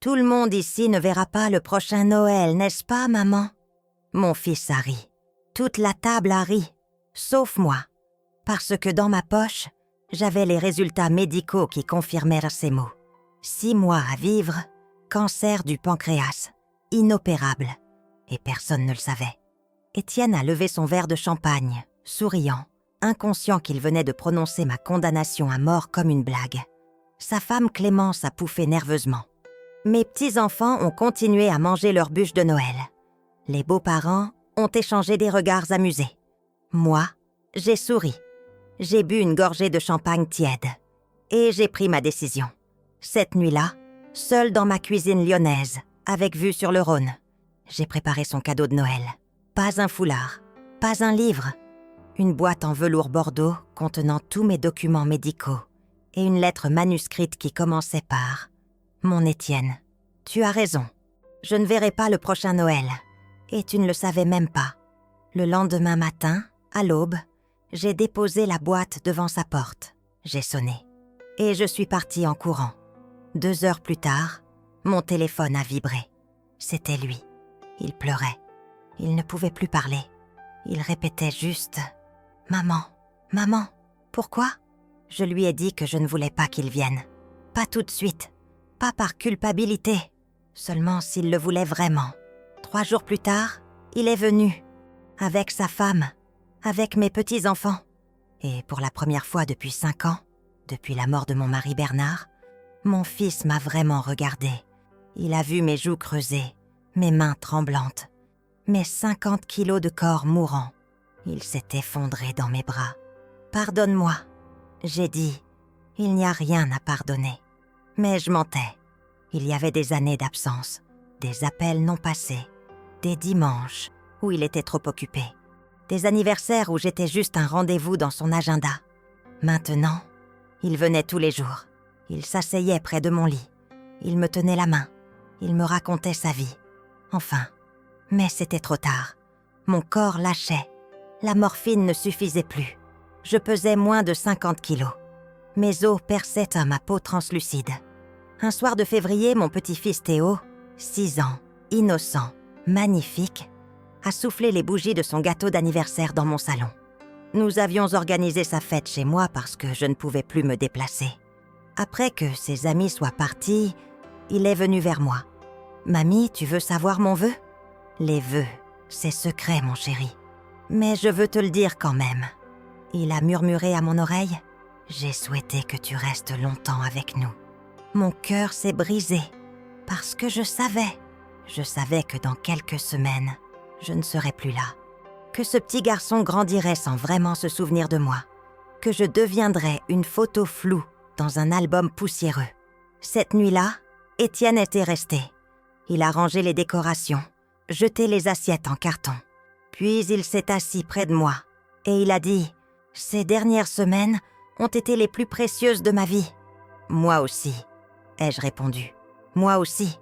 Tout le monde ici ne verra pas le prochain Noël, n'est-ce pas, maman? Mon fils a ri. Toute la table a ri, sauf moi, parce que dans ma poche, j'avais les résultats médicaux qui confirmèrent ces mots. 6 mois à vivre, cancer du pancréas, inopérable, et personne ne le savait. Étienne a levé son verre de champagne, souriant, inconscient qu'il venait de prononcer ma condamnation à mort comme une blague. Sa femme Clémence a pouffé nerveusement. Mes petits-enfants ont continué à manger leur bûche de Noël. Les beaux-parents ont échangé des regards amusés. Moi, j'ai souri. J'ai bu une gorgée de champagne tiède. Et j'ai pris ma décision. Cette nuit-là, seule dans ma cuisine lyonnaise, avec vue sur le Rhône, j'ai préparé son cadeau de Noël. Pas un foulard, pas un livre. Une boîte en velours bordeaux contenant tous mes documents médicaux et une lettre manuscrite qui commençait par « Mon Étienne, tu as raison. Je ne verrai pas le prochain Noël. Et tu ne le savais même pas. » Le lendemain matin, à l'aube, j'ai déposé la boîte devant sa porte. J'ai sonné. Et je suis partie en courant. 2 heures plus tard, mon téléphone a vibré. C'était lui. Il pleurait. Il ne pouvait plus parler. Il répétait juste « Maman, maman, pourquoi ?» Je lui ai dit que je ne voulais pas qu'il vienne. Pas tout de suite. Pas par culpabilité. Seulement s'il le voulait vraiment. 3 jours plus tard, il est venu. Avec sa femme. Avec mes petits-enfants. Et pour la première fois depuis 5 ans, depuis la mort de mon mari Bernard, mon fils m'a vraiment regardé. Il a vu mes joues creusées, mes mains tremblantes, mes 50 kilos de corps mourant. Il s'est effondré dans mes bras. « Pardonne-moi », j'ai dit. Il n'y a rien à pardonner. Mais je mentais. Il y avait des années d'absence, des appels non passés, des dimanches où il était trop occupé, des anniversaires où j'étais juste un rendez-vous dans son agenda. Maintenant, il venait tous les jours. Il s'asseyait près de mon lit. Il me tenait la main. Il me racontait sa vie. Enfin, mais c'était trop tard. Mon corps lâchait. La morphine ne suffisait plus. Je pesais moins de 50 kilos. Mes os perçaient à ma peau translucide. Un soir de février, mon petit-fils Théo, 6 ans, innocent, magnifique, a soufflé les bougies de son gâteau d'anniversaire dans mon salon. Nous avions organisé sa fête chez moi parce que je ne pouvais plus me déplacer. Après que ses amis soient partis, il est venu vers moi. « Mamie, tu veux savoir mon vœu ?» Les vœux, c'est secret, mon chéri. Mais je veux te le dire quand même. Il a murmuré à mon oreille. « J'ai souhaité que tu restes longtemps avec nous. » Mon cœur s'est brisé parce que je savais que dans quelques semaines, je ne serais plus là. Que ce petit garçon grandirait sans vraiment se souvenir de moi. Que je deviendrais une photo floue dans un album poussiéreux. Cette nuit-là, Étienne était resté. Il a rangé les décorations, jeté les assiettes en carton. Puis il s'est assis près de moi et il a dit « Ces dernières semaines ont été les plus précieuses de ma vie. » Moi aussi, ai-je répondu. Moi aussi.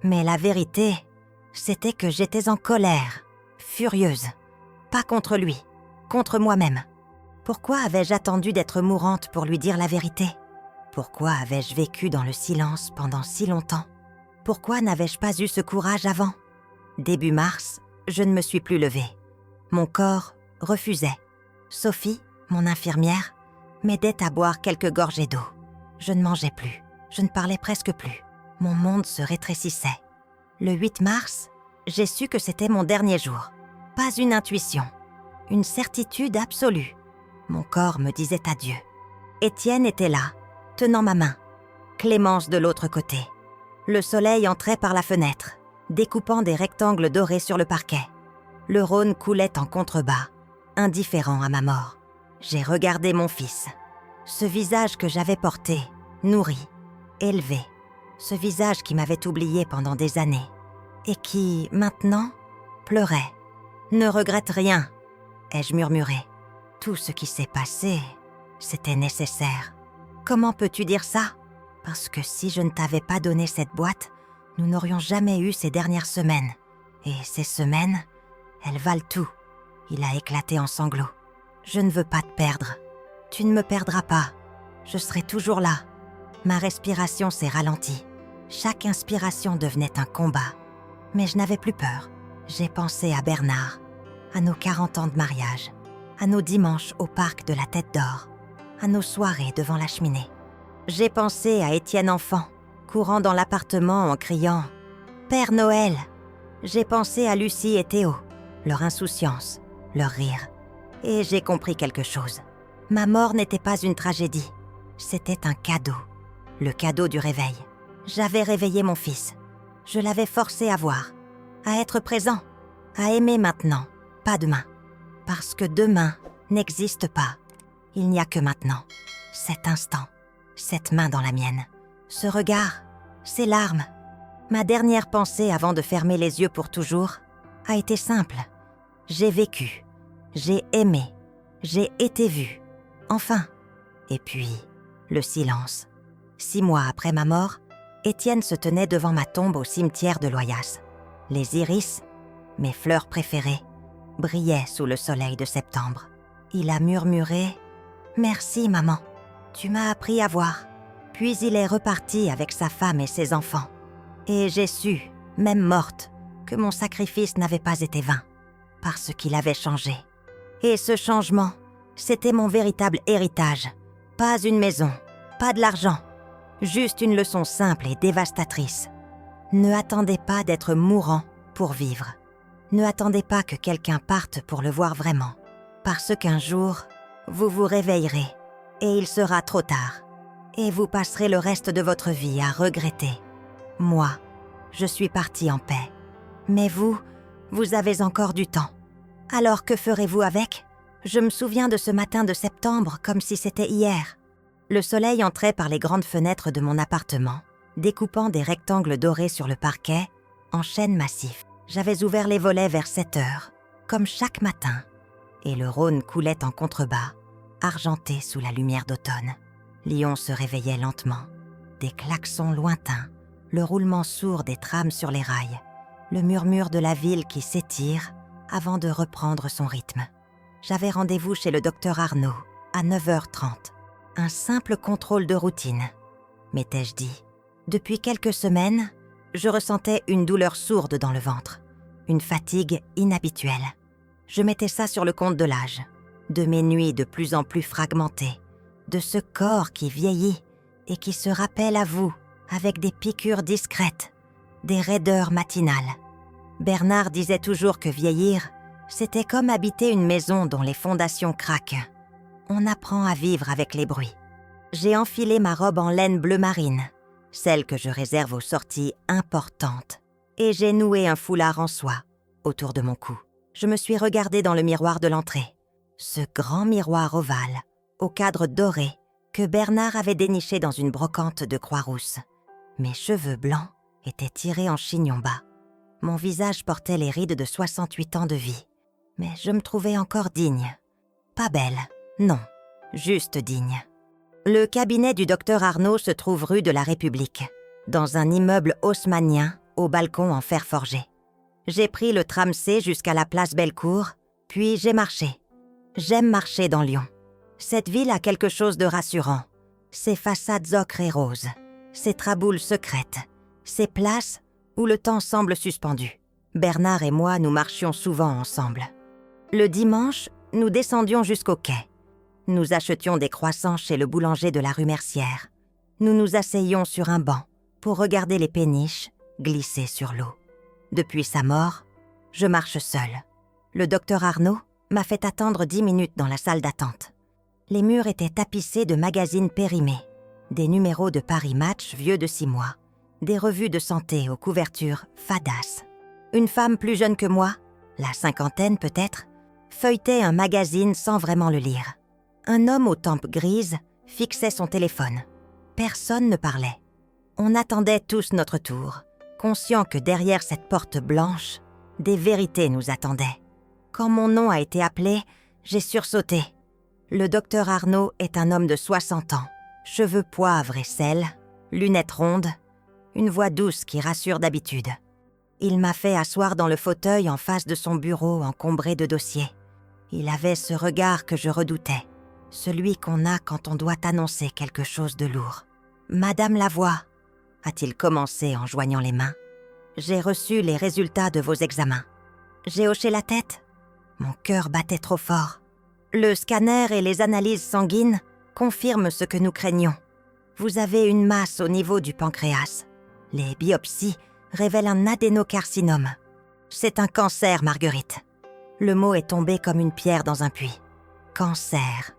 Mais la vérité, c'était que j'étais en colère, furieuse. Pas contre lui, contre moi-même. Pourquoi avais-je attendu d'être mourante pour lui dire la vérité ? Pourquoi avais-je vécu dans le silence pendant si longtemps ? Pourquoi n'avais-je pas eu ce courage avant ? Début mars, je ne me suis plus levée. Mon corps refusait. Sophie, mon infirmière, m'aidait à boire quelques gorgées d'eau. Je ne mangeais plus. Je ne parlais presque plus. Mon monde se rétrécissait. Le 8 mars, j'ai su que c'était mon dernier jour. Pas une intuition, une certitude absolue. Mon corps me disait adieu. Étienne était là, tenant ma main. Clémence de l'autre côté. Le soleil entrait par la fenêtre, découpant des rectangles dorés sur le parquet. Le Rhône coulait en contrebas, indifférent à ma mort. J'ai regardé mon fils. Ce visage que j'avais porté, nourri, élevé. Ce visage qui m'avait oublié pendant des années. Et qui, maintenant, pleurait. « Ne regrette rien », ai-je murmuré. Tout ce qui s'est passé, c'était nécessaire. Comment peux-tu dire ça ? Parce que si je ne t'avais pas donné cette boîte, nous n'aurions jamais eu ces dernières semaines. Et ces semaines, elles valent tout. Il a éclaté en sanglots. Je ne veux pas te perdre. Tu ne me perdras pas. Je serai toujours là. Ma respiration s'est ralentie. Chaque inspiration devenait un combat. Mais je n'avais plus peur. J'ai pensé à Bernard, à nos 40 ans de mariage, à nos dimanches au parc de la Tête d'Or, à nos soirées devant la cheminée. J'ai pensé à Étienne enfant, courant dans l'appartement en criant « Père Noël !» J'ai pensé à Lucie et Théo, leur insouciance, leur rire. Et j'ai compris quelque chose. Ma mort n'était pas une tragédie. C'était un cadeau. Le cadeau du réveil. J'avais réveillé mon fils. Je l'avais forcé à voir, à être présent, à aimer maintenant, pas demain. Parce que demain n'existe pas. Il n'y a que maintenant. Cet instant, cette main dans la mienne, ce regard, ces larmes. Ma dernière pensée avant de fermer les yeux pour toujours a été simple. J'ai vécu, j'ai aimé, j'ai été vue. Enfin. Et puis, le silence. 6 mois après ma mort, Étienne se tenait devant ma tombe au cimetière de Loyasse. Les iris, mes fleurs préférées, brillaient sous le soleil de septembre. Il a murmuré « Merci, maman, tu m'as appris à voir ». Puis il est reparti avec sa femme et ses enfants. Et j'ai su, même morte, que mon sacrifice n'avait pas été vain, parce qu'il avait changé. Et ce changement, c'était mon véritable héritage. Pas une maison, pas de l'argent, juste une leçon simple et dévastatrice. Ne attendez pas d'être mourant pour vivre. Ne attendez pas que quelqu'un parte pour le voir vraiment. Parce qu'un jour, vous vous réveillerez et il sera trop tard. Et vous passerez le reste de votre vie à regretter. Moi, je suis partie en paix. Mais vous, vous avez encore du temps. Alors que ferez-vous avec ? Je me souviens de ce matin de septembre comme si c'était hier. Le soleil entrait par les grandes fenêtres de mon appartement, découpant des rectangles dorés sur le parquet en chêne massif. J'avais ouvert les volets vers 7 heures, comme chaque matin, et le Rhône coulait en contrebas, argenté sous la lumière d'automne. Lyon se réveillait lentement. Des klaxons lointains, le roulement sourd des trams sur les rails, le murmure de la ville qui s'étire avant de reprendre son rythme. J'avais rendez-vous chez le docteur Arnaud à 9h30. Un simple contrôle de routine, m'étais-je dit. Depuis quelques semaines, je ressentais une douleur sourde dans le ventre, une fatigue inhabituelle. Je mettais ça sur le compte de l'âge, de mes nuits de plus en plus fragmentées, de ce corps qui vieillit et qui se rappelle à vous avec des piqûres discrètes, des raideurs matinales. Bernard disait toujours que vieillir, c'était comme habiter une maison dont les fondations craquent. On apprend à vivre avec les bruits. J'ai enfilé ma robe en laine bleu marine, celle que je réserve aux sorties importantes, et j'ai noué un foulard en soie autour de mon cou. Je me suis regardée dans le miroir de l'entrée, ce grand miroir ovale, au cadre doré, que Bernard avait déniché dans une brocante de Croix-Rousse. Mes cheveux blancs étaient tirés en chignon bas. Mon visage portait les rides de 68 ans de vie, mais je me trouvais encore digne. Pas belle. Non, juste digne. Le cabinet du docteur Arnaud se trouve rue de la République, dans un immeuble haussmannien au balcon en fer forgé. J'ai pris le tram C jusqu'à la place Bellecour, puis j'ai marché. J'aime marcher dans Lyon. Cette ville a quelque chose de rassurant. Ses façades ocre et roses, ses traboules secrètes, ses places où le temps semble suspendu. Bernard et moi, nous marchions souvent ensemble. Le dimanche, nous descendions jusqu'au quai. Nous achetions des croissants chez le boulanger de la rue Mercière. Nous nous asseyions sur un banc pour regarder les péniches glisser sur l'eau. Depuis sa mort, je marche seule. Le docteur Arnaud m'a fait attendre 10 minutes dans la salle d'attente. Les murs étaient tapissés de magazines périmés, des numéros de Paris Match vieux de 6 mois, des revues de santé aux couvertures fadasses. Une femme plus jeune que moi, la cinquantaine peut-être, feuilletait un magazine sans vraiment le lire. Un homme aux tempes grises fixait son téléphone. Personne ne parlait. On attendait tous notre tour, conscients que derrière cette porte blanche, des vérités nous attendaient. Quand mon nom a été appelé, j'ai sursauté. Le docteur Arnaud est un homme de 60 ans, cheveux poivre et sel, lunettes rondes, une voix douce qui rassure d'habitude. Il m'a fait asseoir dans le fauteuil en face de son bureau encombré de dossiers. Il avait ce regard que je redoutais, celui qu'on a quand on doit annoncer quelque chose de lourd. « Madame Lavoie !» a-t-il commencé en joignant les mains. J'ai reçu les résultats de vos examens. J'ai hoché la tête. Mon cœur battait trop fort. Le scanner et les analyses sanguines confirment ce que nous craignions. Vous avez une masse au niveau du pancréas. Les biopsies révèlent un adénocarcinome. C'est un cancer, Marguerite. Le mot est tombé comme une pierre dans un puits. Cancer.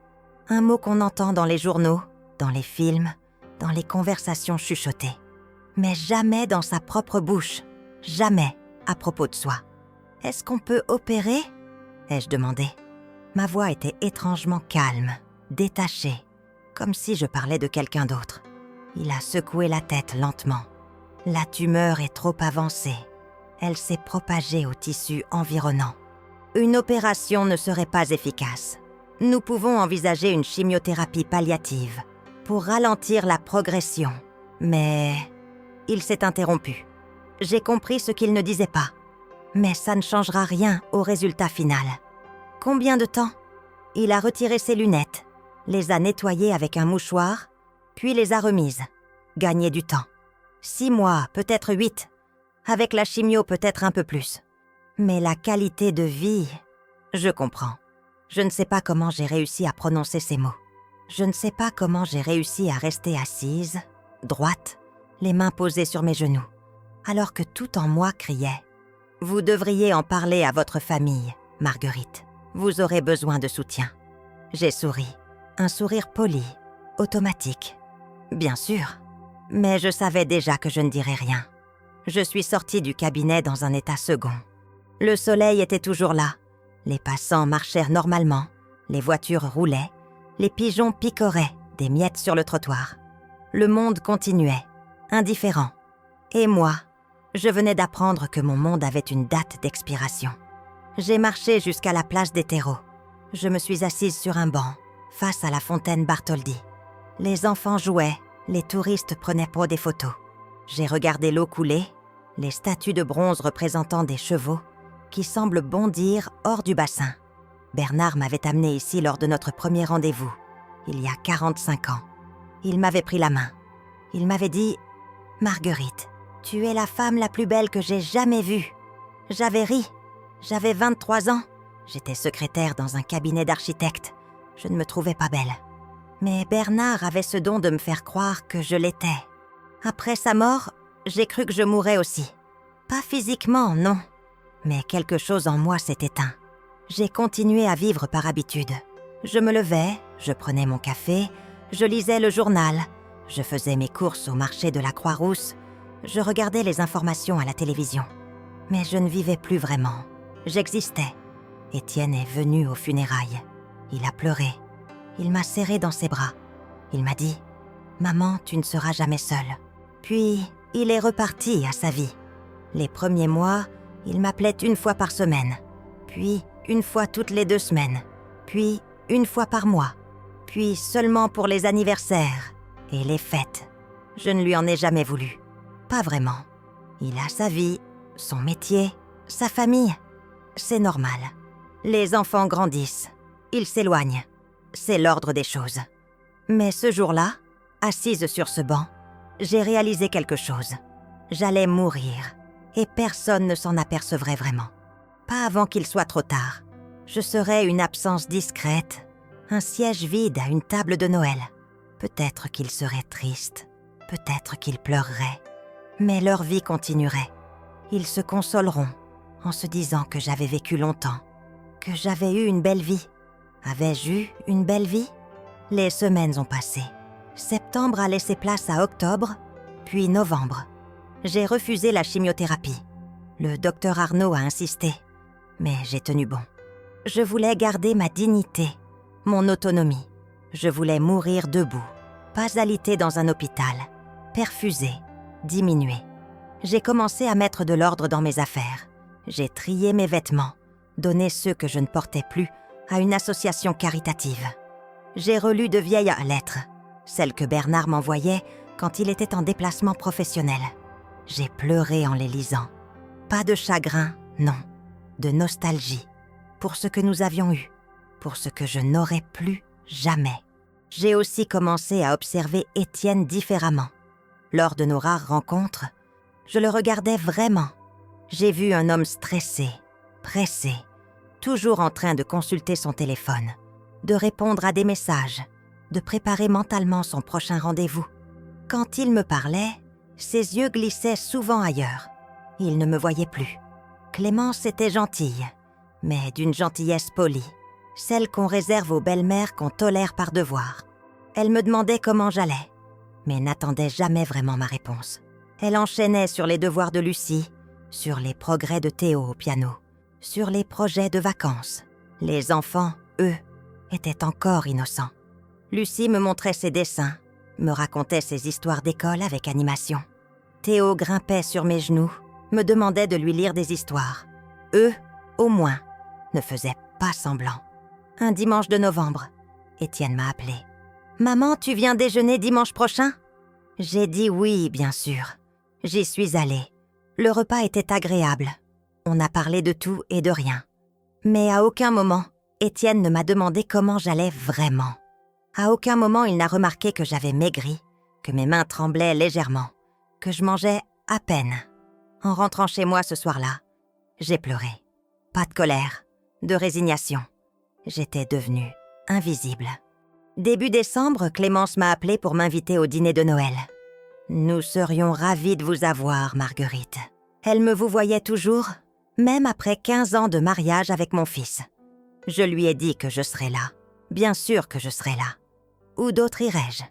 Un mot qu'on entend dans les journaux, dans les films, dans les conversations chuchotées. Mais jamais dans sa propre bouche. Jamais à propos de soi. « Est-ce qu'on peut opérer ?» ai-je demandé. Ma voix était étrangement calme, détachée, comme si je parlais de quelqu'un d'autre. Il a secoué la tête lentement. La tumeur est trop avancée. Elle s'est propagée au tissu environnant. Une opération ne serait pas efficace. Nous pouvons envisager une chimiothérapie palliative pour ralentir la progression. Mais il s'est interrompu. J'ai compris ce qu'il ne disait pas. Mais ça ne changera rien au résultat final. Combien de temps ? Il a retiré ses lunettes, les a nettoyées avec un mouchoir, puis les a remises. Gagner du temps. 6 mois, peut-être 8. Avec la chimio, peut-être un peu plus. Mais la qualité de vie, je comprends. Je ne sais pas comment j'ai réussi à prononcer ces mots. Je ne sais pas comment j'ai réussi à rester assise, droite, les mains posées sur mes genoux, alors que tout en moi criait. Vous devriez en parler à votre famille, Marguerite. Vous aurez besoin de soutien. J'ai souri. Un sourire poli, automatique. Bien sûr. Mais je savais déjà que je ne dirais rien. Je suis sortie du cabinet dans un état second. Le soleil était toujours là. Les passants marchèrent normalement. Les voitures roulaient. Les pigeons picoraient, des miettes sur le trottoir. Le monde continuait, indifférent. Et moi, je venais d'apprendre que mon monde avait une date d'expiration. J'ai marché jusqu'à la place des terreaux. Je me suis assise sur un banc, face à la fontaine Bartholdi. Les enfants jouaient, les touristes prenaient pour des photos. J'ai regardé l'eau couler, les statues de bronze représentant des chevaux qui semblent bondir hors du bassin. Bernard m'avait amené ici lors de notre premier rendez-vous, il y a 45 ans. Il m'avait pris la main. Il m'avait dit « Marguerite, tu es la femme la plus belle que j'ai jamais vue. » J'avais ri. J'avais 23 ans. J'étais secrétaire dans un cabinet d'architecte. Je ne me trouvais pas belle. Mais Bernard avait ce don de me faire croire que je l'étais. Après sa mort, j'ai cru que je mourrais aussi. Pas physiquement, non. Mais quelque chose en moi s'est éteint. J'ai continué à vivre par habitude. Je me levais, je prenais mon café, je lisais le journal, je faisais mes courses au marché de la Croix-Rousse, je regardais les informations à la télévision. Mais je ne vivais plus vraiment. J'existais. Étienne est venu aux funérailles. Il a pleuré. Il m'a serré dans ses bras. Il m'a dit « Maman, tu ne seras jamais seule. » Puis, il est reparti à sa vie. Les premiers mois, il m'appelait 1 fois par semaine. Puis, 1 fois toutes les 2 semaines. Puis, 1 fois par mois. Puis, seulement pour les anniversaires et les fêtes. Je ne lui en ai jamais voulu. Pas vraiment. Il a sa vie, son métier, sa famille. C'est normal. Les enfants grandissent. Ils s'éloignent. C'est l'ordre des choses. Mais ce jour-là, assise sur ce banc, j'ai réalisé quelque chose. J'allais mourir. Et personne ne s'en apercevrait vraiment. Pas avant qu'il soit trop tard. Je serais une absence discrète, un siège vide à une table de Noël. Peut-être qu'ils seraient tristes, peut-être qu'ils pleureraient. Mais leur vie continuerait. Ils se consoleront en se disant que j'avais vécu longtemps, que j'avais eu une belle vie. Avais-je eu une belle vie ? Les semaines ont passé. Septembre a laissé place à octobre, puis novembre. J'ai refusé la chimiothérapie. Le docteur Arnaud a insisté, mais j'ai tenu bon. Je voulais garder ma dignité, mon autonomie. Je voulais mourir debout, pas alitée dans un hôpital, perfusée, diminuée. J'ai commencé à mettre de l'ordre dans mes affaires. J'ai trié mes vêtements, donné ceux que je ne portais plus à une association caritative. J'ai relu de vieilles lettres, celles que Bernard m'envoyait quand il était en déplacement professionnel. J'ai pleuré en les lisant. Pas de chagrin, non, de nostalgie, pour ce que nous avions eu, pour ce que je n'aurais plus jamais. J'ai aussi commencé à observer Étienne différemment. Lors de nos rares rencontres, je le regardais vraiment. J'ai vu un homme stressé, pressé, toujours en train de consulter son téléphone, de répondre à des messages, de préparer mentalement son prochain rendez-vous. Quand il me parlait, ses yeux glissaient souvent ailleurs. Il ne me voyait plus. Clémence était gentille, mais d'une gentillesse polie, celle qu'on réserve aux belles-mères qu'on tolère par devoir. Elle me demandait comment j'allais, mais n'attendait jamais vraiment ma réponse. Elle enchaînait sur les devoirs de Lucie, sur les progrès de Théo au piano, sur les projets de vacances. Les enfants, eux, étaient encore innocents. Lucie me montrait ses dessins, me racontait ses histoires d'école avec animation. Théo grimpait sur mes genoux, me demandait de lui lire des histoires. Eux, au moins, ne faisaient pas semblant. Un dimanche de novembre, Étienne m'a appelé. « Maman, tu viens déjeuner dimanche prochain ?» J'ai dit oui, bien sûr. J'y suis allée. Le repas était agréable. On a parlé de tout et de rien. Mais à aucun moment, Étienne ne m'a demandé comment j'allais vraiment. À aucun moment, il n'a remarqué que j'avais maigri, que mes mains tremblaient légèrement, que je mangeais à peine. En rentrant chez moi ce soir-là, j'ai pleuré. Pas de colère, de résignation. J'étais devenue invisible. Début décembre, Clémence m'a appelée pour m'inviter au dîner de Noël. Nous serions ravis de vous avoir, Marguerite. Elle me vous voyait toujours, même après 15 ans de mariage avec mon fils. Je lui ai dit que je serais là. Bien sûr que je serais là. Où d'autre irais-je?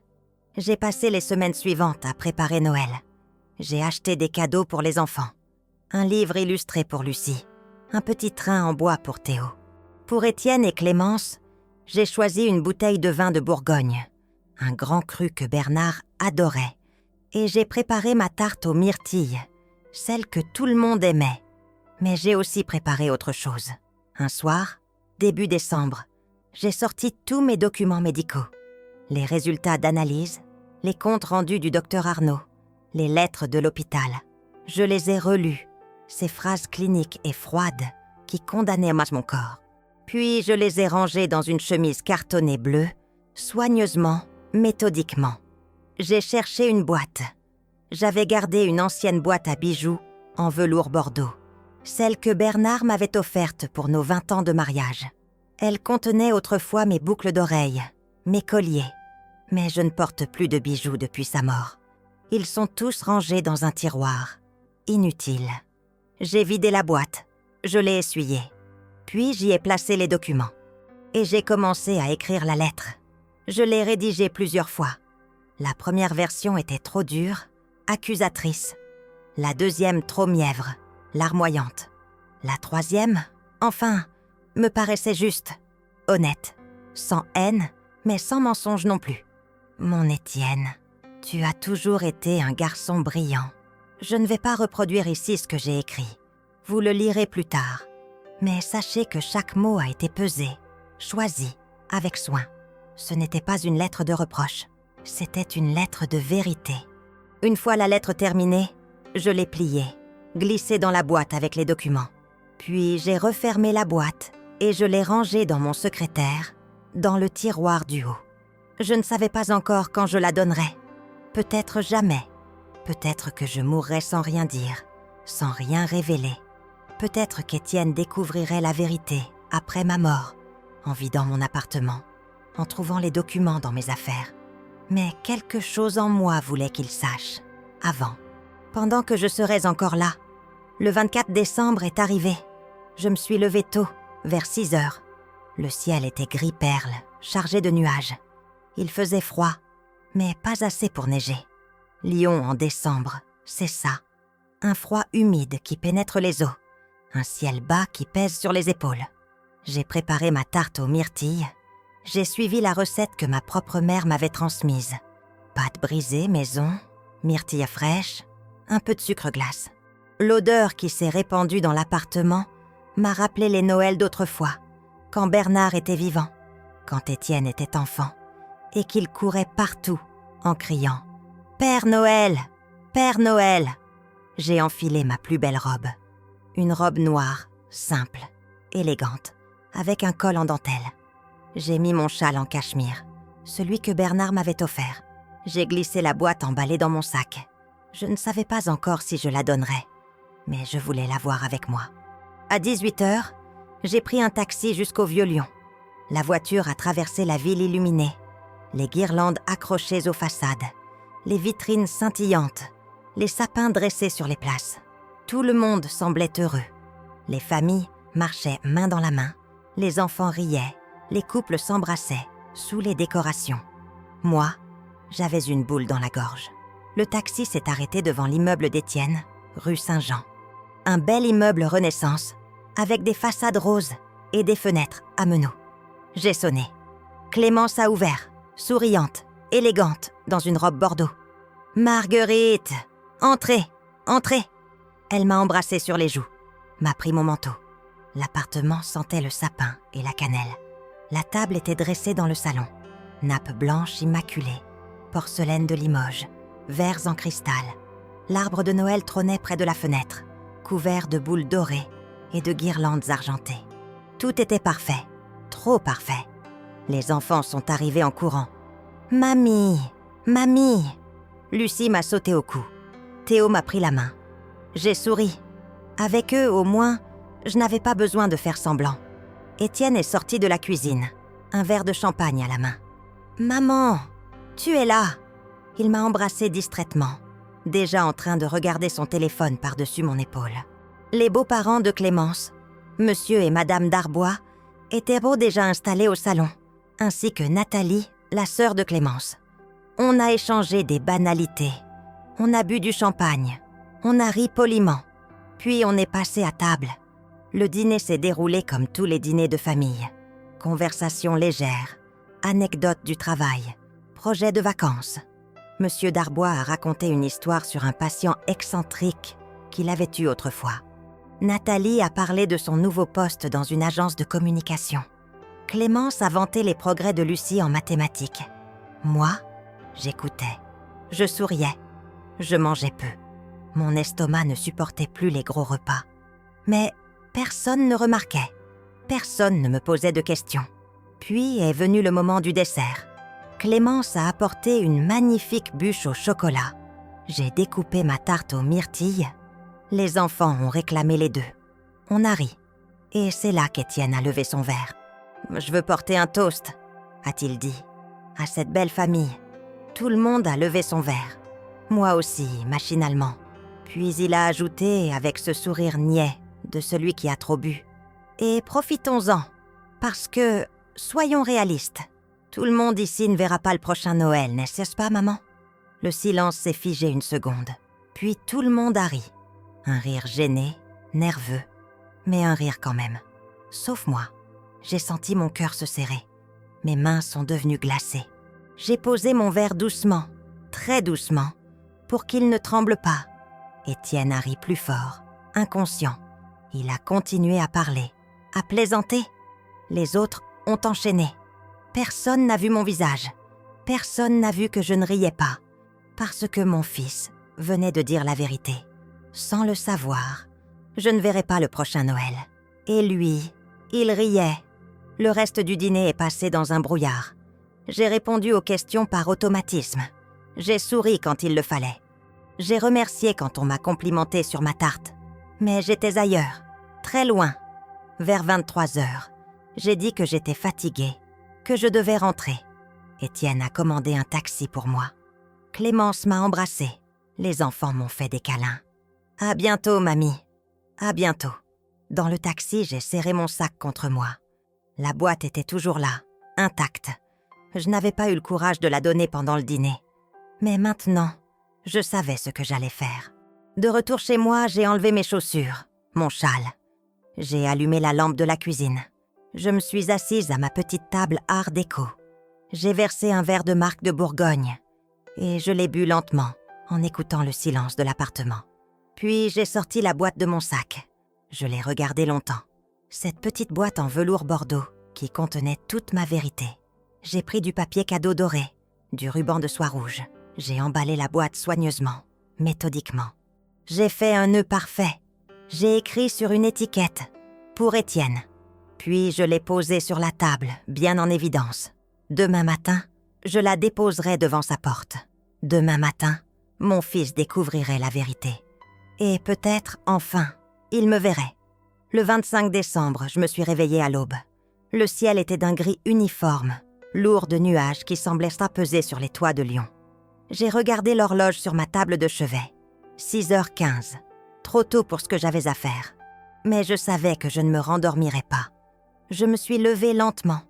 J'ai passé les semaines suivantes à préparer Noël. J'ai acheté des cadeaux pour les enfants. Un livre illustré pour Lucie. Un petit train en bois pour Théo. Pour Étienne et Clémence, j'ai choisi une bouteille de vin de Bourgogne. Un grand cru que Bernard adorait. Et j'ai préparé ma tarte aux myrtilles, celle que tout le monde aimait. Mais j'ai aussi préparé autre chose. Un soir, début décembre, j'ai sorti tous mes documents médicaux. Les résultats d'analyse, les comptes rendus du docteur Arnaud, les lettres de l'hôpital. Je les ai relus, ces phrases cliniques et froides qui condamnaient mon corps. Puis je les ai rangées dans une chemise cartonnée bleue, soigneusement, méthodiquement. J'ai cherché une boîte. J'avais gardé une ancienne boîte à bijoux en velours bordeaux, celle que Bernard m'avait offerte pour nos 20 ans de mariage. Elle contenait autrefois mes boucles d'oreilles, mes colliers, mais je ne porte plus de bijoux depuis sa mort. Ils sont tous rangés dans un tiroir. Inutile. J'ai vidé la boîte, je l'ai essuyée, puis j'y ai placé les documents. Et j'ai commencé à écrire la lettre. Je l'ai rédigée plusieurs fois. La première version était trop dure, accusatrice. La deuxième trop mièvre, larmoyante. La troisième, enfin, me paraissait juste, honnête, sans haine, mais sans mensonge non plus. Mon Étienne, tu as toujours été un garçon brillant. Je ne vais pas reproduire ici ce que j'ai écrit. Vous le lirez plus tard. Mais sachez que chaque mot a été pesé, choisi, avec soin. Ce n'était pas une lettre de reproche. C'était une lettre de vérité. Une fois la lettre terminée, je l'ai pliée, glissée dans la boîte avec les documents. Puis j'ai refermé la boîte et je l'ai rangée dans mon secrétaire, dans le tiroir du haut. Je ne savais pas encore quand je la donnerais. Peut-être jamais. Peut-être que je mourrais sans rien dire, sans rien révéler. Peut-être qu'Étienne découvrirait la vérité après ma mort, en vidant mon appartement, en trouvant les documents dans mes affaires. Mais quelque chose en moi voulait qu'il sache, avant, pendant que je serais encore là. Le 24 décembre est arrivé. Je me suis levée tôt, vers 6 heures. Le ciel était gris perle, chargé de nuages. Il faisait froid, mais pas assez pour neiger. Lyon en décembre, c'est ça. Un froid humide qui pénètre les os. Un ciel bas qui pèse sur les épaules. J'ai préparé ma tarte aux myrtilles. J'ai suivi la recette que ma propre mère m'avait transmise. Pâte brisée maison, myrtilles fraîches, un peu de sucre glace. L'odeur qui s'est répandue dans l'appartement m'a rappelé les Noëls d'autrefois, quand Bernard était vivant, quand Étienne était enfant, et qu'il courait partout en criant « Père Noël! Père Noël !» J'ai enfilé ma plus belle robe. Une robe noire, simple, élégante, avec un col en dentelle. J'ai mis mon châle en cachemire, celui que Bernard m'avait offert. J'ai glissé la boîte emballée dans mon sac. Je ne savais pas encore si je la donnerais, mais je voulais la voir avec moi. À 18h, j'ai pris un taxi jusqu'au Vieux-Lyon. La voiture a traversé la ville illuminée, les guirlandes accrochées aux façades, les vitrines scintillantes, les sapins dressés sur les places. Tout le monde semblait heureux. Les familles marchaient main dans la main, les enfants riaient, les couples s'embrassaient sous les décorations. Moi, j'avais une boule dans la gorge. Le taxi s'est arrêté devant l'immeuble d'Étienne, rue Saint-Jean. Un bel immeuble Renaissance, avec des façades roses et des fenêtres à meneaux. J'ai sonné. Clémence a ouvert, souriante, élégante, dans une robe bordeaux. « Marguerite, entrez, entrez !» Elle m'a embrassée sur les joues, m'a pris mon manteau. L'appartement sentait le sapin et la cannelle. La table était dressée dans le salon. Nappe blanche immaculée, porcelaine de Limoges, verres en cristal. L'arbre de Noël trônait près de la fenêtre, couvert de boules dorées et de guirlandes argentées. Tout était parfait, trop parfait. Les enfants sont arrivés en courant. « Mamie, mamie !» Lucie m'a sauté au cou. Théo m'a pris la main. J'ai souri. Avec eux, au moins, je n'avais pas besoin de faire semblant. Étienne est sorti de la cuisine, un verre de champagne à la main. « Maman, tu es là !» Il m'a embrassée distraitement, déjà en train de regarder son téléphone par-dessus mon épaule. Les beaux-parents de Clémence, Monsieur et Madame Darbois, étaient déjà installés au salon, ainsi que Nathalie, la sœur de Clémence. On a échangé des banalités. On a bu du champagne. On a ri poliment. Puis on est passé à table. Le dîner s'est déroulé comme tous les dîners de famille. Conversations légères, anecdotes du travail, projets de vacances. Monsieur Darbois a raconté une histoire sur un patient excentrique qu'il avait eu autrefois. Nathalie a parlé de son nouveau poste dans une agence de communication. Clémence a vanté les progrès de Lucie en mathématiques. Moi, j'écoutais. Je souriais. Je mangeais peu. Mon estomac ne supportait plus les gros repas. Mais personne ne remarquait. Personne ne me posait de questions. Puis est venu le moment du dessert. Clémence a apporté une magnifique bûche au chocolat. J'ai découpé ma tarte aux myrtilles. Les enfants ont réclamé les deux. On a ri. Et c'est là qu'Étienne a levé son verre. « Je veux porter un toast », a-t-il dit, « à cette belle famille. » Tout le monde a levé son verre. Moi aussi, machinalement. Puis il a ajouté avec ce sourire niais de celui qui a trop bu. « Et profitons-en, parce que, soyons réalistes, tout le monde ici ne verra pas le prochain Noël, n'est-ce pas, maman ?» Le silence s'est figé une seconde. Puis tout le monde a ri. Un rire gêné, nerveux, mais un rire quand même. Sauf moi. J'ai senti mon cœur se serrer. Mes mains sont devenues glacées. J'ai posé mon verre doucement, très doucement, pour qu'il ne tremble pas. Étienne a ri plus fort, inconscient. Il a continué à parler, à plaisanter. Les autres ont enchaîné. Personne n'a vu mon visage. Personne n'a vu que je ne riais pas, parce que mon fils venait de dire la vérité. Sans le savoir, je ne verrai pas le prochain Noël. Et lui, il riait. Le reste du dîner est passé dans un brouillard. J'ai répondu aux questions par automatisme. J'ai souri quand il le fallait. J'ai remercié quand on m'a complimenté sur ma tarte. Mais j'étais ailleurs, très loin. Vers 23h, j'ai dit que j'étais fatiguée, que je devais rentrer. Étienne a commandé un taxi pour moi. Clémence m'a embrassée. Les enfants m'ont fait des câlins. « À bientôt, mamie. À bientôt. » Dans le taxi, j'ai serré mon sac contre moi. La boîte était toujours là, intacte. Je n'avais pas eu le courage de la donner pendant le dîner. Mais maintenant, je savais ce que j'allais faire. De retour chez moi, j'ai enlevé mes chaussures, mon châle. J'ai allumé la lampe de la cuisine. Je me suis assise à ma petite table art déco. J'ai versé un verre de marque de Bourgogne et je l'ai bu lentement en écoutant le silence de l'appartement. Puis j'ai sorti la boîte de mon sac. Je l'ai regardée longtemps. Cette petite boîte en velours bordeaux qui contenait toute ma vérité. J'ai pris du papier cadeau doré, du ruban de soie rouge. J'ai emballé la boîte soigneusement, méthodiquement. J'ai fait un nœud parfait. J'ai écrit sur une étiquette « Pour Étienne ». Puis je l'ai posée sur la table, bien en évidence. Demain matin, je la déposerai devant sa porte. Demain matin, mon fils découvrirait la vérité. Et peut-être, enfin, il me verrait. Le 25 décembre, je me suis réveillée à l'aube. Le ciel était d'un gris uniforme, lourd de nuages qui semblaient s'appeser sur les toits de Lyon. J'ai regardé l'horloge sur ma table de chevet. 6h15. Trop tôt pour ce que j'avais à faire. Mais je savais que je ne me rendormirais pas. Je me suis levée lentement.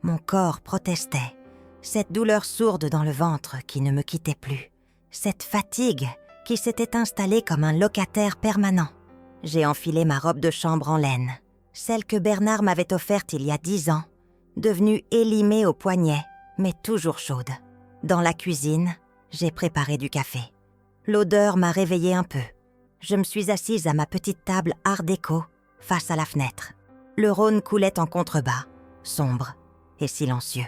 Mon corps protestait. Cette douleur sourde dans le ventre qui ne me quittait plus. Cette fatigue qui s'était installée comme un locataire permanent. J'ai enfilé ma robe de chambre en laine, celle que Bernard m'avait offerte il y a 10 ans, devenue élimée au poignet, mais toujours chaude. Dans la cuisine, j'ai préparé du café. L'odeur m'a réveillée un peu. Je me suis assise à ma petite table art déco, face à la fenêtre. Le Rhône coulait en contrebas, sombre et silencieux.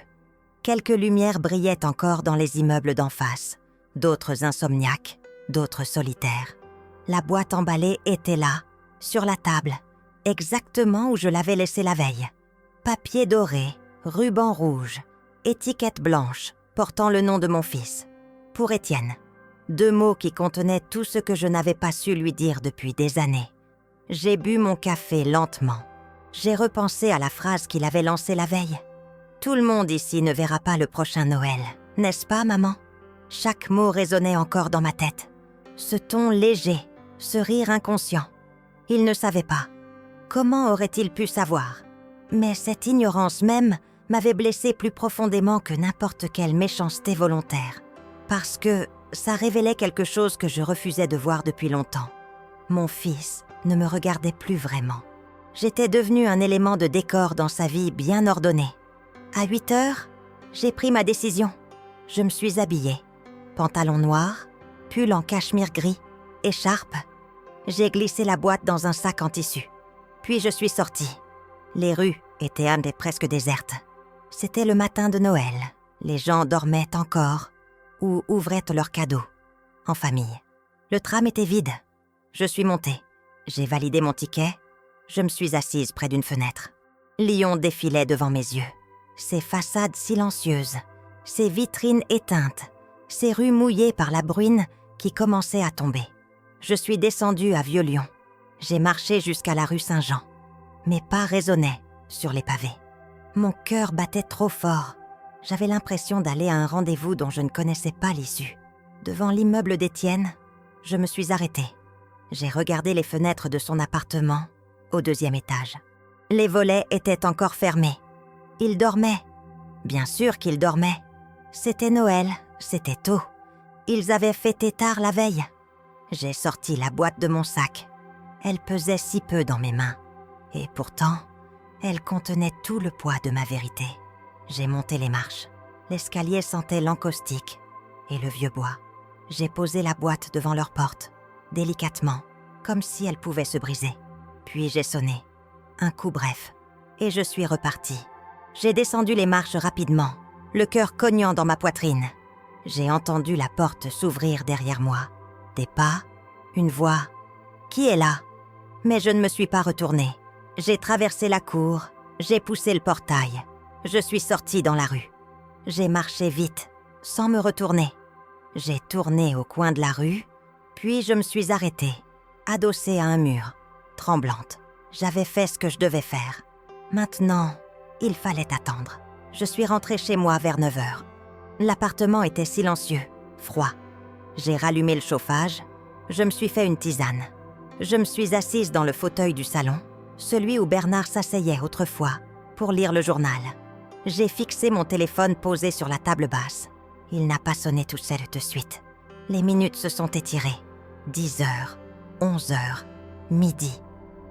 Quelques lumières brillaient encore dans les immeubles d'en face, d'autres insomniaques, d'autres solitaires. La boîte emballée était là, sur la table, exactement où je l'avais laissée la veille. Papier doré, ruban rouge, étiquette blanche portant le nom de mon fils. Pour Étienne. 2 mots qui contenaient tout ce que je n'avais pas su lui dire depuis des années. J'ai bu mon café lentement. J'ai repensé à la phrase qu'il avait lancée la veille. « Tout le monde ici ne verra pas le prochain Noël, n'est-ce pas, maman ?» Chaque mot résonnait encore dans ma tête. Ce ton léger, ce rire inconscient. Il ne savait pas. Comment aurait-il pu savoir? Mais cette ignorance même m'avait blessée plus profondément que n'importe quelle méchanceté volontaire. Parce que ça révélait quelque chose que je refusais de voir depuis longtemps. Mon fils ne me regardait plus vraiment. J'étais devenue un élément de décor dans sa vie bien ordonnée. À 8h, j'ai pris ma décision. Je me suis habillée. Pantalon noir, pull en cachemire gris, écharpe. J'ai glissé la boîte dans un sac en tissu. Puis je suis sortie. Les rues étaient presque désertes. C'était le matin de Noël. Les gens dormaient encore ou ouvraient leurs cadeaux, en famille. Le tram était vide. Je suis montée. J'ai validé mon ticket. Je me suis assise près d'une fenêtre. Lyon défilait devant mes yeux. Ses façades silencieuses, ses vitrines éteintes, ses rues mouillées par la bruine qui commençait à tomber. Je suis descendue à Vieux-Lyon. J'ai marché jusqu'à la rue Saint-Jean. Mes pas résonnaient sur les pavés. Mon cœur battait trop fort. J'avais l'impression d'aller à un rendez-vous dont je ne connaissais pas l'issue. Devant l'immeuble d'Étienne, je me suis arrêtée. J'ai regardé les fenêtres de son appartement, au 2e étage. Les volets étaient encore fermés. Il dormait. Bien sûr qu'il dormait. C'était Noël, c'était tôt. Ils avaient fêté tard la veille. J'ai sorti la boîte de mon sac. Elle pesait si peu dans mes mains. Et pourtant, elle contenait tout le poids de ma vérité. J'ai monté les marches. L'escalier sentait l'encaustique et le vieux bois. J'ai posé la boîte devant leur porte, délicatement, comme si elle pouvait se briser. Puis j'ai sonné. Un coup bref. Et je suis repartie. J'ai descendu les marches rapidement, le cœur cognant dans ma poitrine. J'ai entendu la porte s'ouvrir derrière moi. Des pas, une voix. « Qui est là ?» Mais je ne me suis pas retournée. J'ai traversé la cour, j'ai poussé le portail. Je suis sortie dans la rue. J'ai marché vite, sans me retourner. J'ai tourné au coin de la rue, puis je me suis arrêtée, adossée à un mur, tremblante. J'avais fait ce que je devais faire. Maintenant, il fallait attendre. Je suis rentrée chez moi vers 9h. L'appartement était silencieux, froid. J'ai rallumé le chauffage, je me suis fait une tisane. Je me suis assise dans le fauteuil du salon, celui où Bernard s'asseyait autrefois, pour lire le journal. J'ai fixé mon téléphone posé sur la table basse. Il n'a pas sonné tout seul de suite. Les minutes se sont étirées. 10h, 11h, midi.